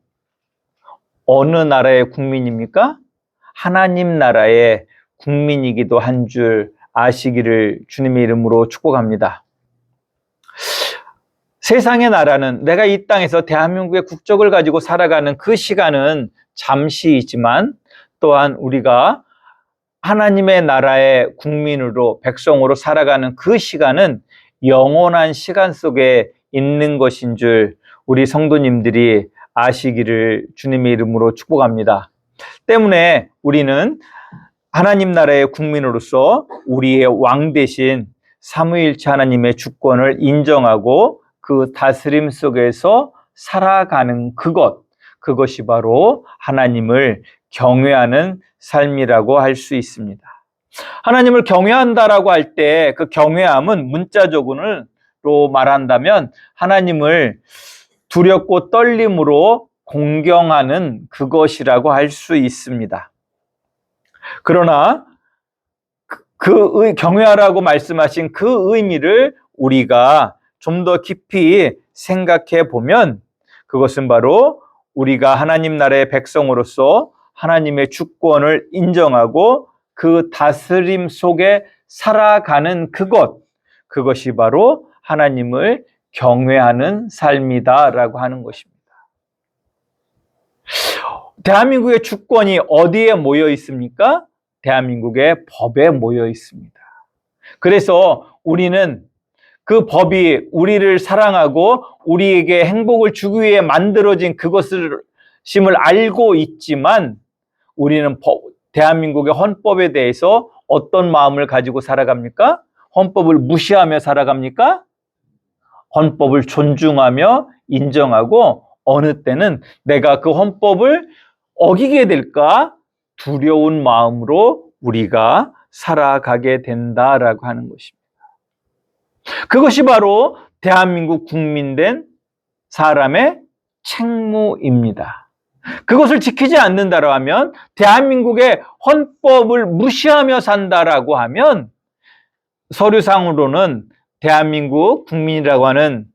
어느 나라의 국민입니까? 하나님 나라의 국민이기도 한 줄 아시기를 주님의 이름으로 축복합니다. 세상의 나라는 내가 이 땅에서 대한민국의 국적을 가지고 살아가는 그 시간은 잠시이지만 또한 우리가 하나님의 나라의 국민으로 백성으로 살아가는 그 시간은 영원한 시간 속에 있는 것인 줄 우리 성도님들이 아시기를 주님의 이름으로 축복합니다. 때문에 우리는 하나님 나라의 국민으로서 우리의 왕 대신 삼위일체 하나님의 주권을 인정하고 그 다스림 속에서 살아가는 그것이 바로 하나님을 경외하는 삶이라고 할 수 있습니다. 하나님을 경외한다라고 할 때 그 경외함은 문자적으로 말한다면 하나님을 두렵고 떨림으로 공경하는 그것이라고 할 수 있습니다. 그러나 경외하라고 말씀하신 그 의미를 우리가 좀 더 깊이 생각해 보면 그것은 바로 우리가 하나님 나라의 백성으로서 하나님의 주권을 인정하고 그 다스림 속에 살아가는 그것이 바로 하나님을 경외하는 삶이다라고 하는 것입니다. 대한민국의 주권이 어디에 모여 있습니까? 대한민국의 법에 모여 있습니다. 그래서 우리는 그 법이 우리를 사랑하고 우리에게 행복을 주기 위해 만들어진 그것임을 알고 있지만 우리는 대한민국의 헌법에 대해서 어떤 마음을 가지고 살아갑니까? 헌법을 무시하며 살아갑니까? 헌법을 존중하며 인정하고 어느 때는 내가 그 헌법을 어기게 될까 두려운 마음으로 우리가 살아가게 된다라고 하는 것입니다. 그것이 바로 대한민국 국민된 사람의 책무입니다. 그것을 지키지 않는다고 하면 대한민국의 헌법을 무시하며 산다라고 하면 서류상으로는 대한민국 국민이라고 하는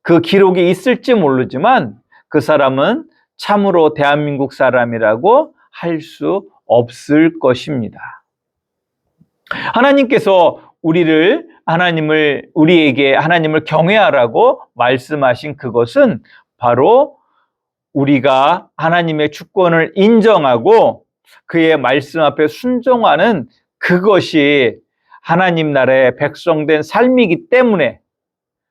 그 기록이 있을지 모르지만 그 사람은 참으로 대한민국 사람이라고 할 수 없을 것입니다. 하나님께서 우리에게 하나님을 경외하라고 말씀하신 그것은 바로 우리가 하나님의 주권을 인정하고 그의 말씀 앞에 순종하는 그것이 하나님 나라의 백성된 삶이기 때문에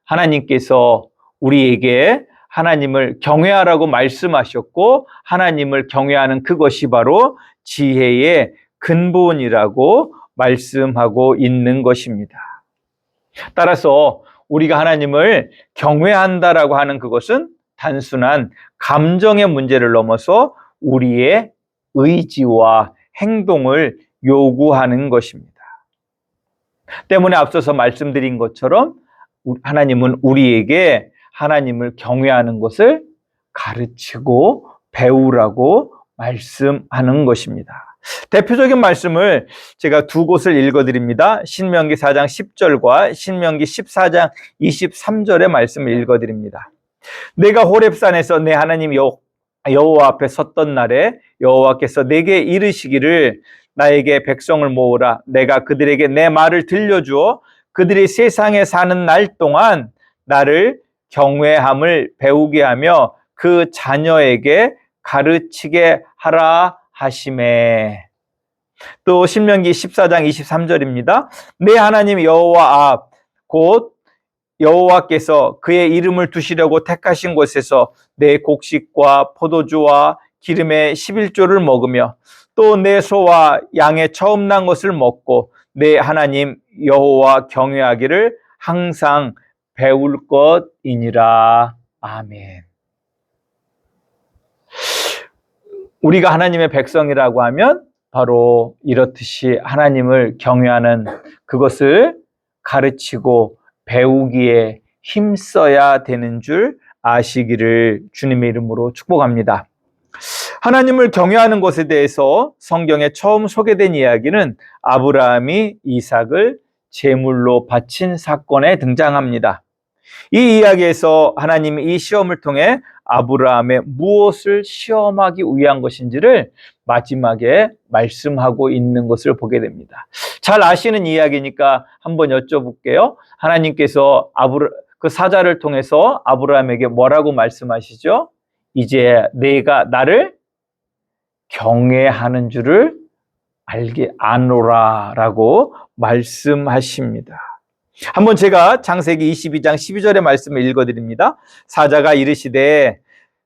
하나님께서 우리에게 하나님을 경외하라고 말씀하셨고 하나님을 경외하는 그것이 바로 지혜의 근본이라고 말씀하고 있는 것입니다. 따라서 우리가 하나님을 경외한다라고 하는 그것은 단순한 감정의 문제를 넘어서 우리의 의지와 행동을 요구하는 것입니다. 때문에 앞서서 말씀드린 것처럼 하나님은 우리에게 하나님을 경외하는 것을 가르치고 배우라고 말씀하는 것입니다. 대표적인 말씀을 제가 두 곳을 읽어드립니다. 신명기 4장 10절과 신명기 14장 23절의 말씀을 읽어드립니다. 내가 호렙산에서 내 하나님 여호와 앞에 섰던 날에 여호와께서 내게 이르시기를 나에게 백성을 모으라. 내가 그들에게 내 말을 들려주어 그들이 세상에 사는 날 동안 나를 경외함을 배우게 하며 그 자녀에게 가르치게 하라 하시매. 또 신명기 14장 23절입니다. 내 하나님 여호와 앞 곧 여호와께서 그의 이름을 두시려고 택하신 곳에서 내 곡식과 포도주와 기름의 11조를 먹으며 또 내 소와 양의 처음 난 것을 먹고 내 하나님 여호와 경외하기를 항상 배울 것이니라. 아멘. 우리가 하나님의 백성이라고 하면 바로 이렇듯이 하나님을 경외하는 그것을 가르치고 배우기에 힘써야 되는 줄 아시기를 주님의 이름으로 축복합니다. 하나님을 경외하는 것에 대해서 성경에 처음 소개된 이야기는 아브라함이 이삭을 제물로 바친 사건에 등장합니다. 이 이야기에서 하나님이 이 시험을 통해 아브라함의 무엇을 시험하기 위한 것인지를 마지막에 말씀하고 있는 것을 보게 됩니다. 잘 아시는 이야기니까 한번 여쭤볼게요. 하나님께서 그 사자를 통해서 아브라함에게 뭐라고 말씀하시죠? 이제 내가 나를 경외하는 줄을 알게 아노라라고 말씀하십니다. 한번 제가 창세기 22장 12절의 말씀을 읽어드립니다. 사자가 이르시되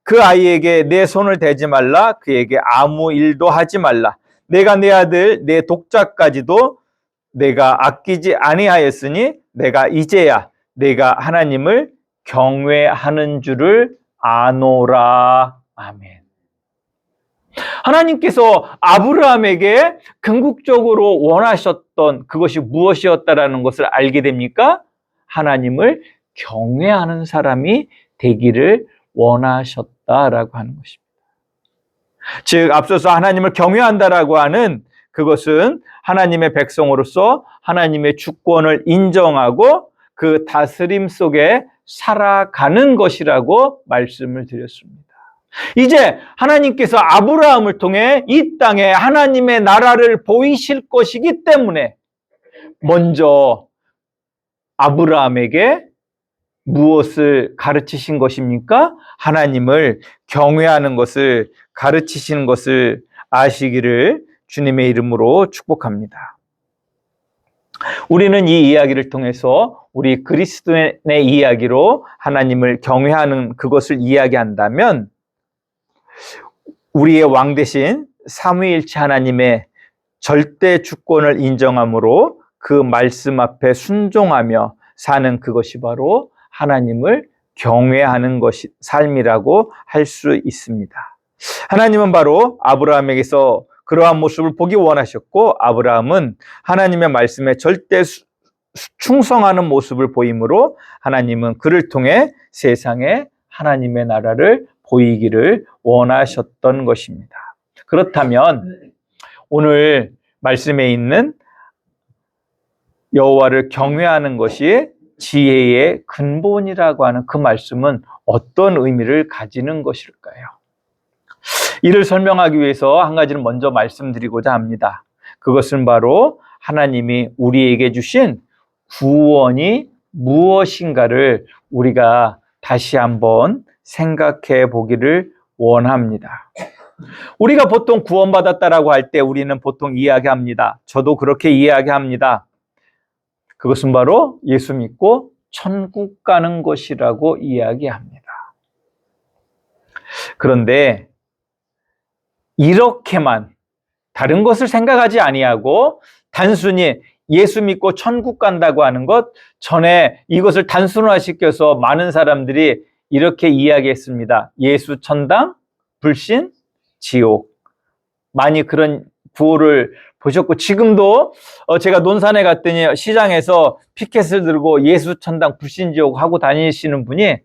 그 아이에게 내 손을 대지 말라. 그에게 아무 일도 하지 말라. 내가 내 아들 내 독자까지도 내가 아끼지 아니하였으니 내가 이제야 내가 하나님을 경외하는 줄을 아노라. 아멘. 하나님께서 아브라함에게 궁극적으로 원하셨던 그것이 무엇이었다라는 것을 알게 됩니까? 하나님을 경외하는 사람이 되기를 원하셨다라고 하는 것입니다. 즉 앞서서 하나님을 경외한다라고 하는 그것은 하나님의 백성으로서 하나님의 주권을 인정하고 그 다스림 속에 살아가는 것이라고 말씀을 드렸습니다. 이제 하나님께서 아브라함을 통해 이 땅에 하나님의 나라를 보이실 것이기 때문에 먼저 아브라함에게 무엇을 가르치신 것입니까? 하나님을 경외하는 것을 가르치시는 것을 아시기를 주님의 이름으로 축복합니다. 우리는 이 이야기를 통해서 우리 그리스도의 이야기로 하나님을 경외하는 그것을 이야기한다면 우리의 왕 대신 삼위일체 하나님의 절대 주권을 인정함으로 그 말씀 앞에 순종하며 사는 그것이 바로 하나님을 경외하는 것이 삶이라고 할 수 있습니다. 하나님은 바로 아브라함에게서 그러한 모습을 보기 원하셨고 아브라함은 하나님의 말씀에 절대 충성하는 모습을 보이므로 하나님은 그를 통해 세상에 하나님의 나라를 보이기를 원하셨던 것입니다. 그렇다면 오늘 말씀에 있는 여호와를 경외하는 것이 지혜의 근본이라고 하는 그 말씀은 어떤 의미를 가지는 것일까요? 이를 설명하기 위해서 한 가지를 먼저 말씀드리고자 합니다. 그것은 바로 하나님이 우리에게 주신 구원이 무엇인가를 우리가 다시 한번 생각해 보기를 원합니다. 우리가 보통 구원받았다라고 할 때 우리는 보통 이야기합니다. 저도 그렇게 이야기합니다. 그것은 바로 예수 믿고 천국 가는 것이라고 이야기합니다. 그런데 이렇게만 다른 것을 생각하지 아니하고 단순히 예수 믿고 천국 간다고 하는 것, 전에 이것을 단순화시켜서 많은 사람들이 이렇게 이야기했습니다. 예수 천당, 불신, 지옥. 많이 그런 구호를 보셨고, 지금도 제가 논산에 갔더니 시장에서 피켓을 들고 예수 천당, 불신, 지옥 하고 다니시는 분이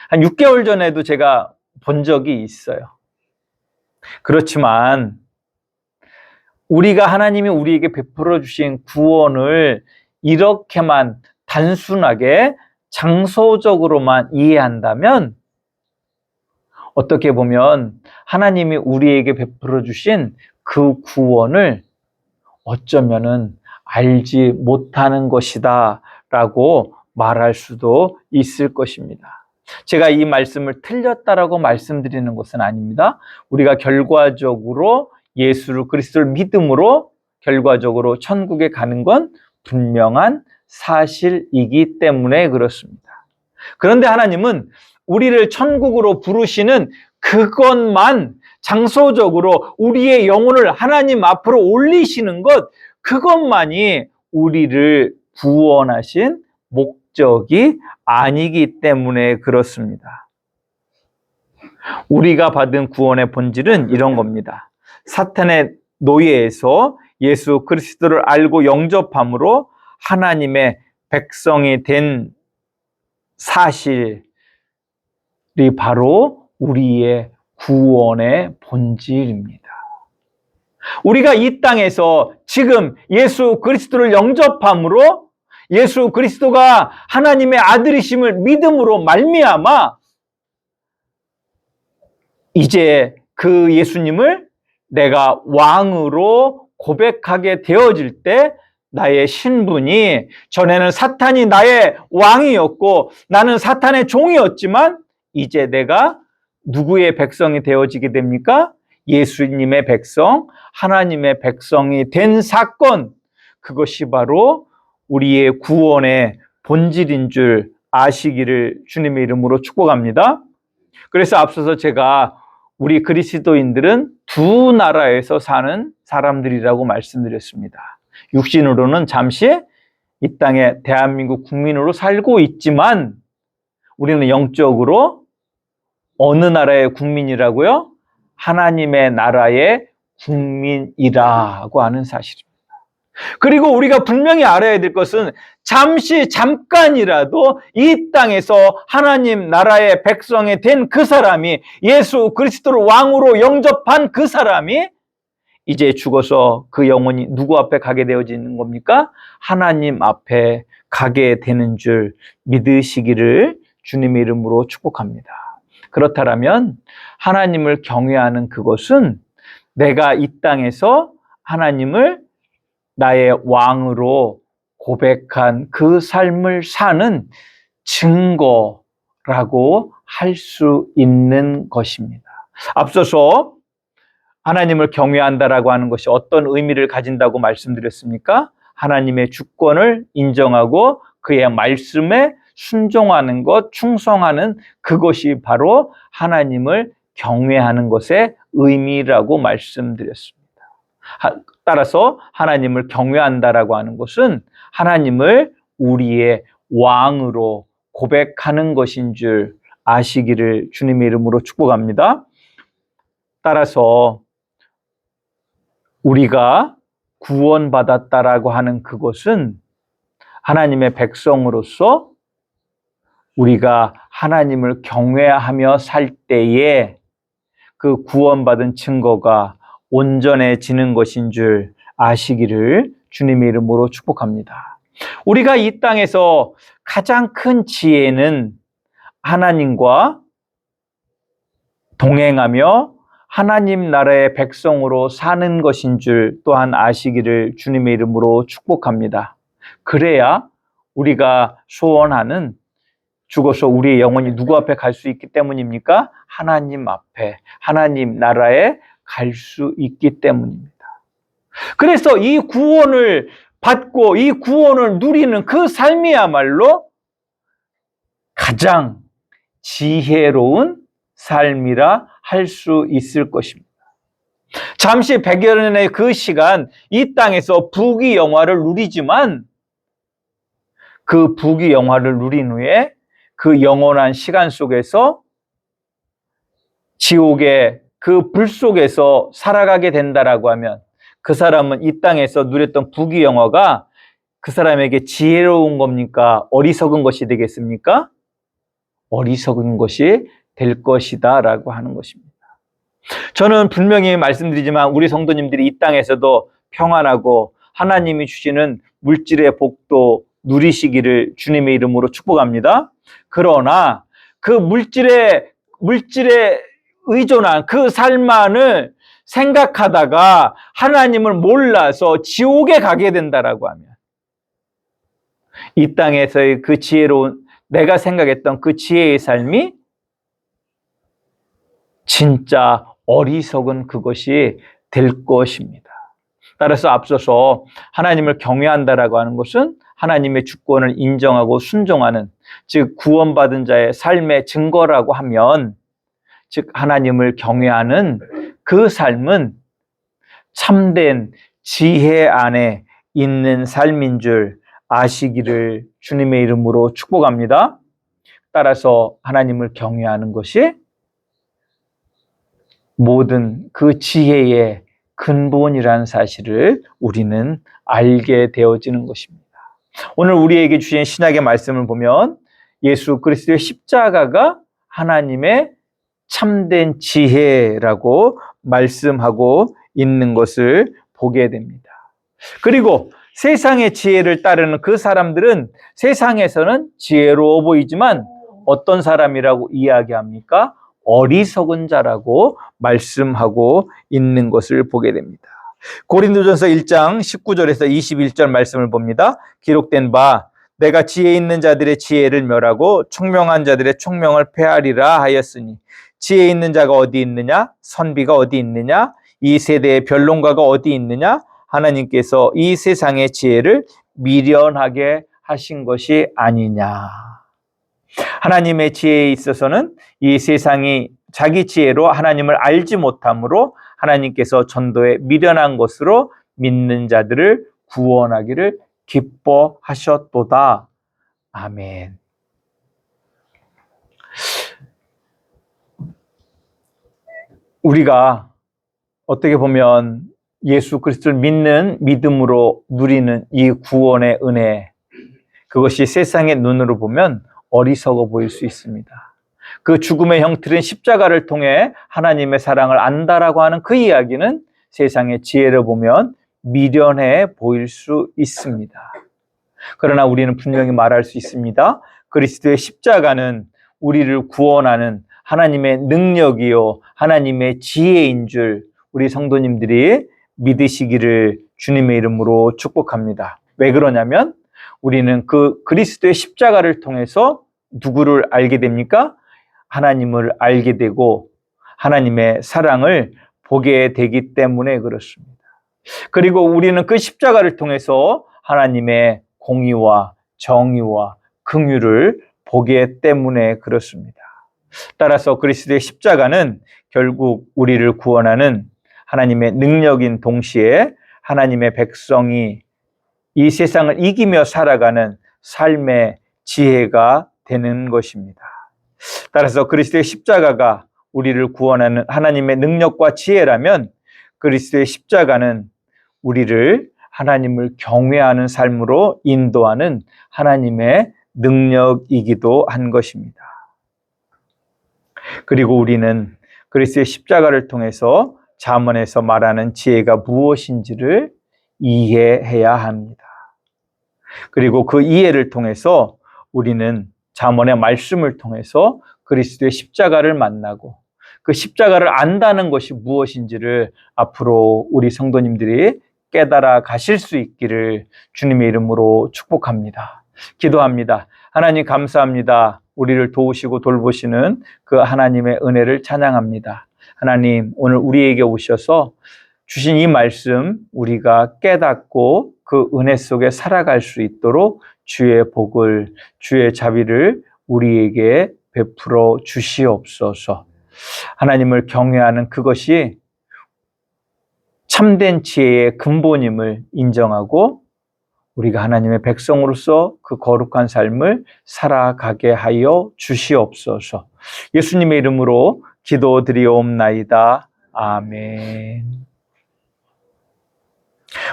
한 6개월 전에도 제가 본 적이 있어요. 그렇지만 우리가 하나님이 우리에게 베풀어 주신 구원을 이렇게만 단순하게 장소적으로만 이해한다면 어떻게 보면 하나님이 우리에게 베풀어 주신 그 구원을 어쩌면은 알지 못하는 것이다 라고 말할 수도 있을 것입니다. 제가 이 말씀을 틀렸다라고 말씀드리는 것은 아닙니다. 우리가 결과적으로 예수를 그리스도를 믿음으로 결과적으로 천국에 가는 건 분명한 사실이기 때문에 그렇습니다. 그런데 하나님은 우리를 천국으로 부르시는 그것만 장소적으로 우리의 영혼을 하나님 앞으로 올리시는 것, 그것만이 우리를 구원하신 목적이 아니기 때문에 그렇습니다. 우리가 받은 구원의 본질은 이런 겁니다. 사탄의 노예에서 예수 그리스도를 알고 영접함으로 하나님의 백성이 된 사실이 바로 우리의 구원의 본질입니다. 우리가 이 땅에서 지금 예수 그리스도를 영접함으로 예수 그리스도가 하나님의 아들이심을 믿음으로 말미암아 이제 그 예수님을 내가 왕으로 고백하게 되어질 때 나의 신분이, 전에는 사탄이 나의 왕이었고 나는 사탄의 종이었지만 이제 내가 누구의 백성이 되어지게 됩니까? 예수님의 백성, 하나님의 백성이 된 사건, 그것이 바로 우리의 구원의 본질인 줄 아시기를 주님의 이름으로 축복합니다. 그래서 앞서서 제가 우리 그리스도인들은 두 나라에서 사는 사람들이라고 말씀드렸습니다. 육신으로는 잠시 이 땅에 대한민국 국민으로 살고 있지만 우리는 영적으로 어느 나라의 국민이라고요? 하나님의 나라의 국민이라고 하는 사실입니다. 그리고 우리가 분명히 알아야 될 것은 잠깐이라도 이 땅에서 하나님 나라의 백성이 된 그 사람이, 예수 그리스도를 왕으로 영접한 그 사람이 이제 죽어서 그 영혼이 누구 앞에 가게 되어지는 겁니까? 하나님 앞에 가게 되는 줄 믿으시기를 주님의 이름으로 축복합니다. 그렇다면 하나님을 경외하는 그것은 내가 이 땅에서 하나님을 나의 왕으로 고백한 그 삶을 사는 증거라고 할 수 있는 것입니다. 앞서서 하나님을 경외한다라고 하는 것이 어떤 의미를 가진다고 말씀드렸습니까? 하나님의 주권을 인정하고 그의 말씀에 순종하는 것, 충성하는 그것이 바로 하나님을 경외하는 것의 의미라고 말씀드렸습니다. 따라서 하나님을 경외한다라고 하는 것은 하나님을 우리의 왕으로 고백하는 것인 줄 아시기를 주님의 이름으로 축복합니다. 따라서 우리가 구원받았다라고 하는 그것은 하나님의 백성으로서 우리가 하나님을 경외하며 살 때에 그 구원받은 증거가 온전해지는 것인 줄 아시기를 주님의 이름으로 축복합니다. 우리가 이 땅에서 가장 큰 지혜는 하나님과 동행하며 하나님 나라의 백성으로 사는 것인 줄 또한 아시기를 주님의 이름으로 축복합니다. 그래야 우리가 소원하는, 죽어서 우리의 영혼이 누구 앞에 갈 수 있기 때문입니까? 하나님 앞에, 하나님 나라에 갈 수 있기 때문입니다. 그래서 이 구원을 받고 이 구원을 누리는 그 삶이야말로 가장 지혜로운 삶이라 할 수 있을 것입니다. 잠시 100여 년의 그 시간 이 땅에서 부귀영화를 누리지만 그 부귀영화를 누린 후에 그 영원한 시간 속에서 지옥의 그 불 속에서 살아가게 된다라고 하면 그 사람은 이 땅에서 누렸던 부귀영화가 그 사람에게 지혜로운 겁니까? 어리석은 것이 되겠습니까? 어리석은 것이 될 것이다 라고 하는 것입니다. 저는 분명히 말씀드리지만 우리 성도님들이 이 땅에서도 평안하고 하나님이 주시는 물질의 복도 누리시기를 주님의 이름으로 축복합니다. 그러나 그 물질에 의존한 그 삶만을 생각하다가 하나님을 몰라서 지옥에 가게 된다라고 하면 이 땅에서의 그 지혜로운 내가 생각했던 그 지혜의 삶이 진짜 어리석은 그것이 될 것입니다. 따라서 앞서서 하나님을 경외한다라고 하는 것은 하나님의 주권을 인정하고 순종하는, 즉 구원받은 자의 삶의 증거라고 하면, 즉 하나님을 경외하는 그 삶은 참된 지혜 안에 있는 삶인 줄 아시기를 주님의 이름으로 축복합니다. 따라서 하나님을 경외하는 것이 모든 그 지혜의 근본이라는 사실을 우리는 알게 되어지는 것입니다. 오늘 우리에게 주신 신약의 말씀을 보면 예수 그리스도의 십자가가 하나님의 참된 지혜라고 말씀하고 있는 것을 보게 됩니다. 그리고 세상의 지혜를 따르는 그 사람들은 세상에서는 지혜로워 보이지만 어떤 사람이라고 이야기합니까? 어리석은 자라고 말씀하고 있는 것을 보게 됩니다. 고린도전서 1장 19절에서 21절 말씀을 봅니다. 기록된 바 내가 지혜 있는 자들의 지혜를 멸하고 총명한 자들의 총명을 폐하리라 하였으니 지혜 있는 자가 어디 있느냐? 선비가 어디 있느냐? 이 세대의 변론가가 어디 있느냐? 하나님께서 이 세상의 지혜를 미련하게 하신 것이 아니냐. 하나님의 지혜에 있어서는 이 세상이 자기 지혜로 하나님을 알지 못함으로 하나님께서 전도에 미련한 것으로 믿는 자들을 구원하기를 기뻐하셨도다. 아멘. 우리가 어떻게 보면 예수 그리스도를 믿는 믿음으로 누리는 이 구원의 은혜, 그것이 세상의 눈으로 보면 어리석어 보일 수 있습니다. 그 죽음의 형틀인 십자가를 통해 하나님의 사랑을 안다라고 하는 그 이야기는 세상의 지혜를 보면 미련해 보일 수 있습니다. 그러나 우리는 분명히 말할 수 있습니다. 그리스도의 십자가는 우리를 구원하는 하나님의 능력이요 하나님의 지혜인 줄 우리 성도님들이 믿으시기를 주님의 이름으로 축복합니다. 왜 그러냐면 우리는 그 그리스도의 십자가를 통해서 누구를 알게 됩니까? 하나님을 알게 되고 하나님의 사랑을 보게 되기 때문에 그렇습니다. 그리고 우리는 그 십자가를 통해서 하나님의 공의와 정의와 긍휼을 보기 때문에 그렇습니다. 따라서 그리스도의 십자가는 결국 우리를 구원하는 하나님의 능력인 동시에 하나님의 백성이 이 세상을 이기며 살아가는 삶의 지혜가 되는 것입니다. 따라서 그리스도의 십자가가 우리를 구원하는 하나님의 능력과 지혜라면 그리스도의 십자가는 우리를 하나님을 경외하는 삶으로 인도하는 하나님의 능력이기도 한 것입니다. 그리고 우리는 그리스도의 십자가를 통해서 잠언에서 말하는 지혜가 무엇인지를 이해해야 합니다. 그리고 그 이해를 통해서 우리는 잠언의 말씀을 통해서 그리스도의 십자가를 만나고 그 십자가를 안다는 것이 무엇인지를 앞으로 우리 성도님들이 깨달아 가실 수 있기를 주님의 이름으로 축복합니다. 기도합니다. 하나님 감사합니다. 우리를 도우시고 돌보시는 그 하나님의 은혜를 찬양합니다. 하나님 오늘 우리에게 오셔서 주신 이 말씀 우리가 깨닫고 그 은혜 속에 살아갈 수 있도록 주의 복을, 주의 자비를 우리에게 베풀어 주시옵소서. 하나님을 경외하는 그것이 참된 지혜의 근본임을 인정하고 우리가 하나님의 백성으로서 그 거룩한 삶을 살아가게 하여 주시옵소서. 예수님의 이름으로 기도드리옵나이다. 아멘.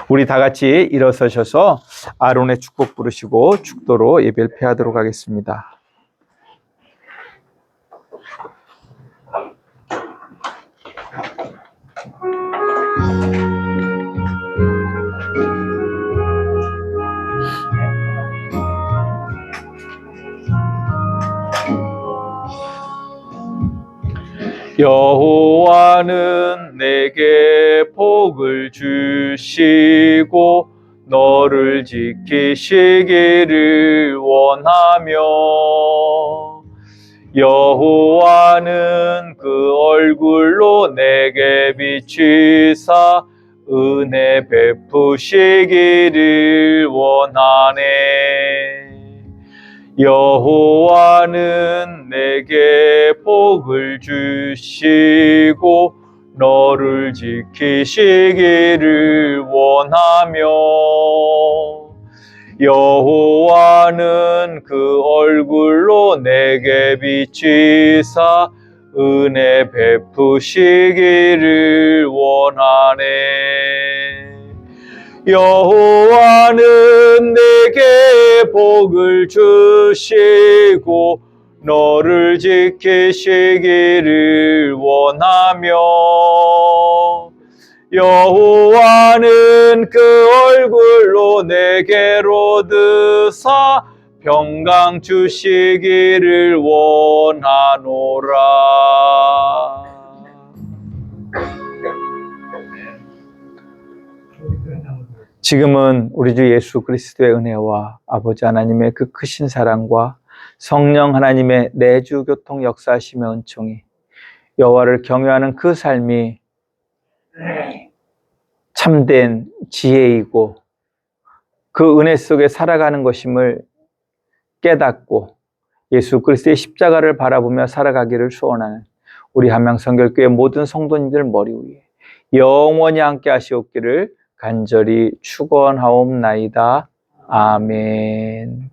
우리 다 같이 일어서셔서 아론의 축복 부르시고 축도로 예배를 폐하도록 하겠습니다. 여호와는 내게 복을 주시고 너를 지키시기를 원하며 여호와는 그 얼굴로 내게 비추사 은혜 베푸시기를 원하네. 여호와는 내게 복을 주시고 너를 지키시기를 원하며 여호와는 그 얼굴로 내게 비추사 은혜 베푸시기를 원하네. 여호와는 내게 복을 주시고 너를 지키시기를 원하며 여호와는 그 얼굴로 내게로 드사 평강 주시기를 원하노라. 지금은 우리 주 예수 그리스도의 은혜와 아버지 하나님의 그 크신 사랑과 성령 하나님의 내주 교통 역사하심의 은총이 여호와를 경외하는 그 삶이 참된 지혜이고 그 은혜 속에 살아가는 것임을 깨닫고 예수 그리스도의 십자가를 바라보며 살아가기를 소원하는 우리 한명성결교회 모든 성도님들 머리 위에 영원히 함께 하시옵기를 간절히 축원하옵나이다. 아멘.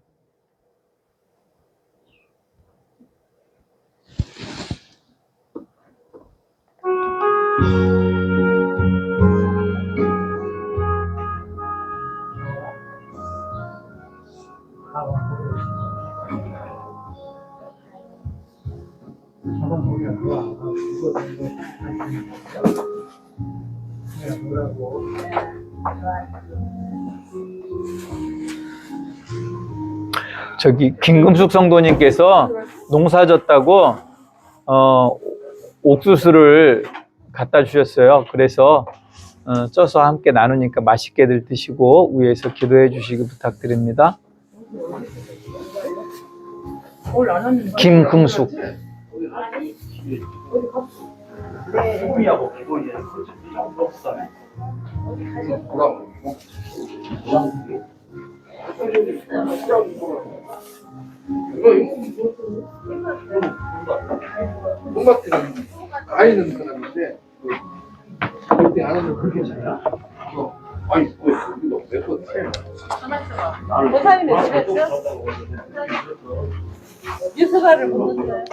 저기 김금숙 성도님께서 농사 졌다고 옥수수를 갖다 주셨어요. 그래서 쪄서 함께 나누니까 맛있게들 드시고 위에서 기도해 주시기 부탁드립니다. 김금숙. 농가들은 아이는 사람인데 그때 안 하면 그렇게 잘나? 아니 왜 번? 여사님이 그랬어? 유서가를 묻는데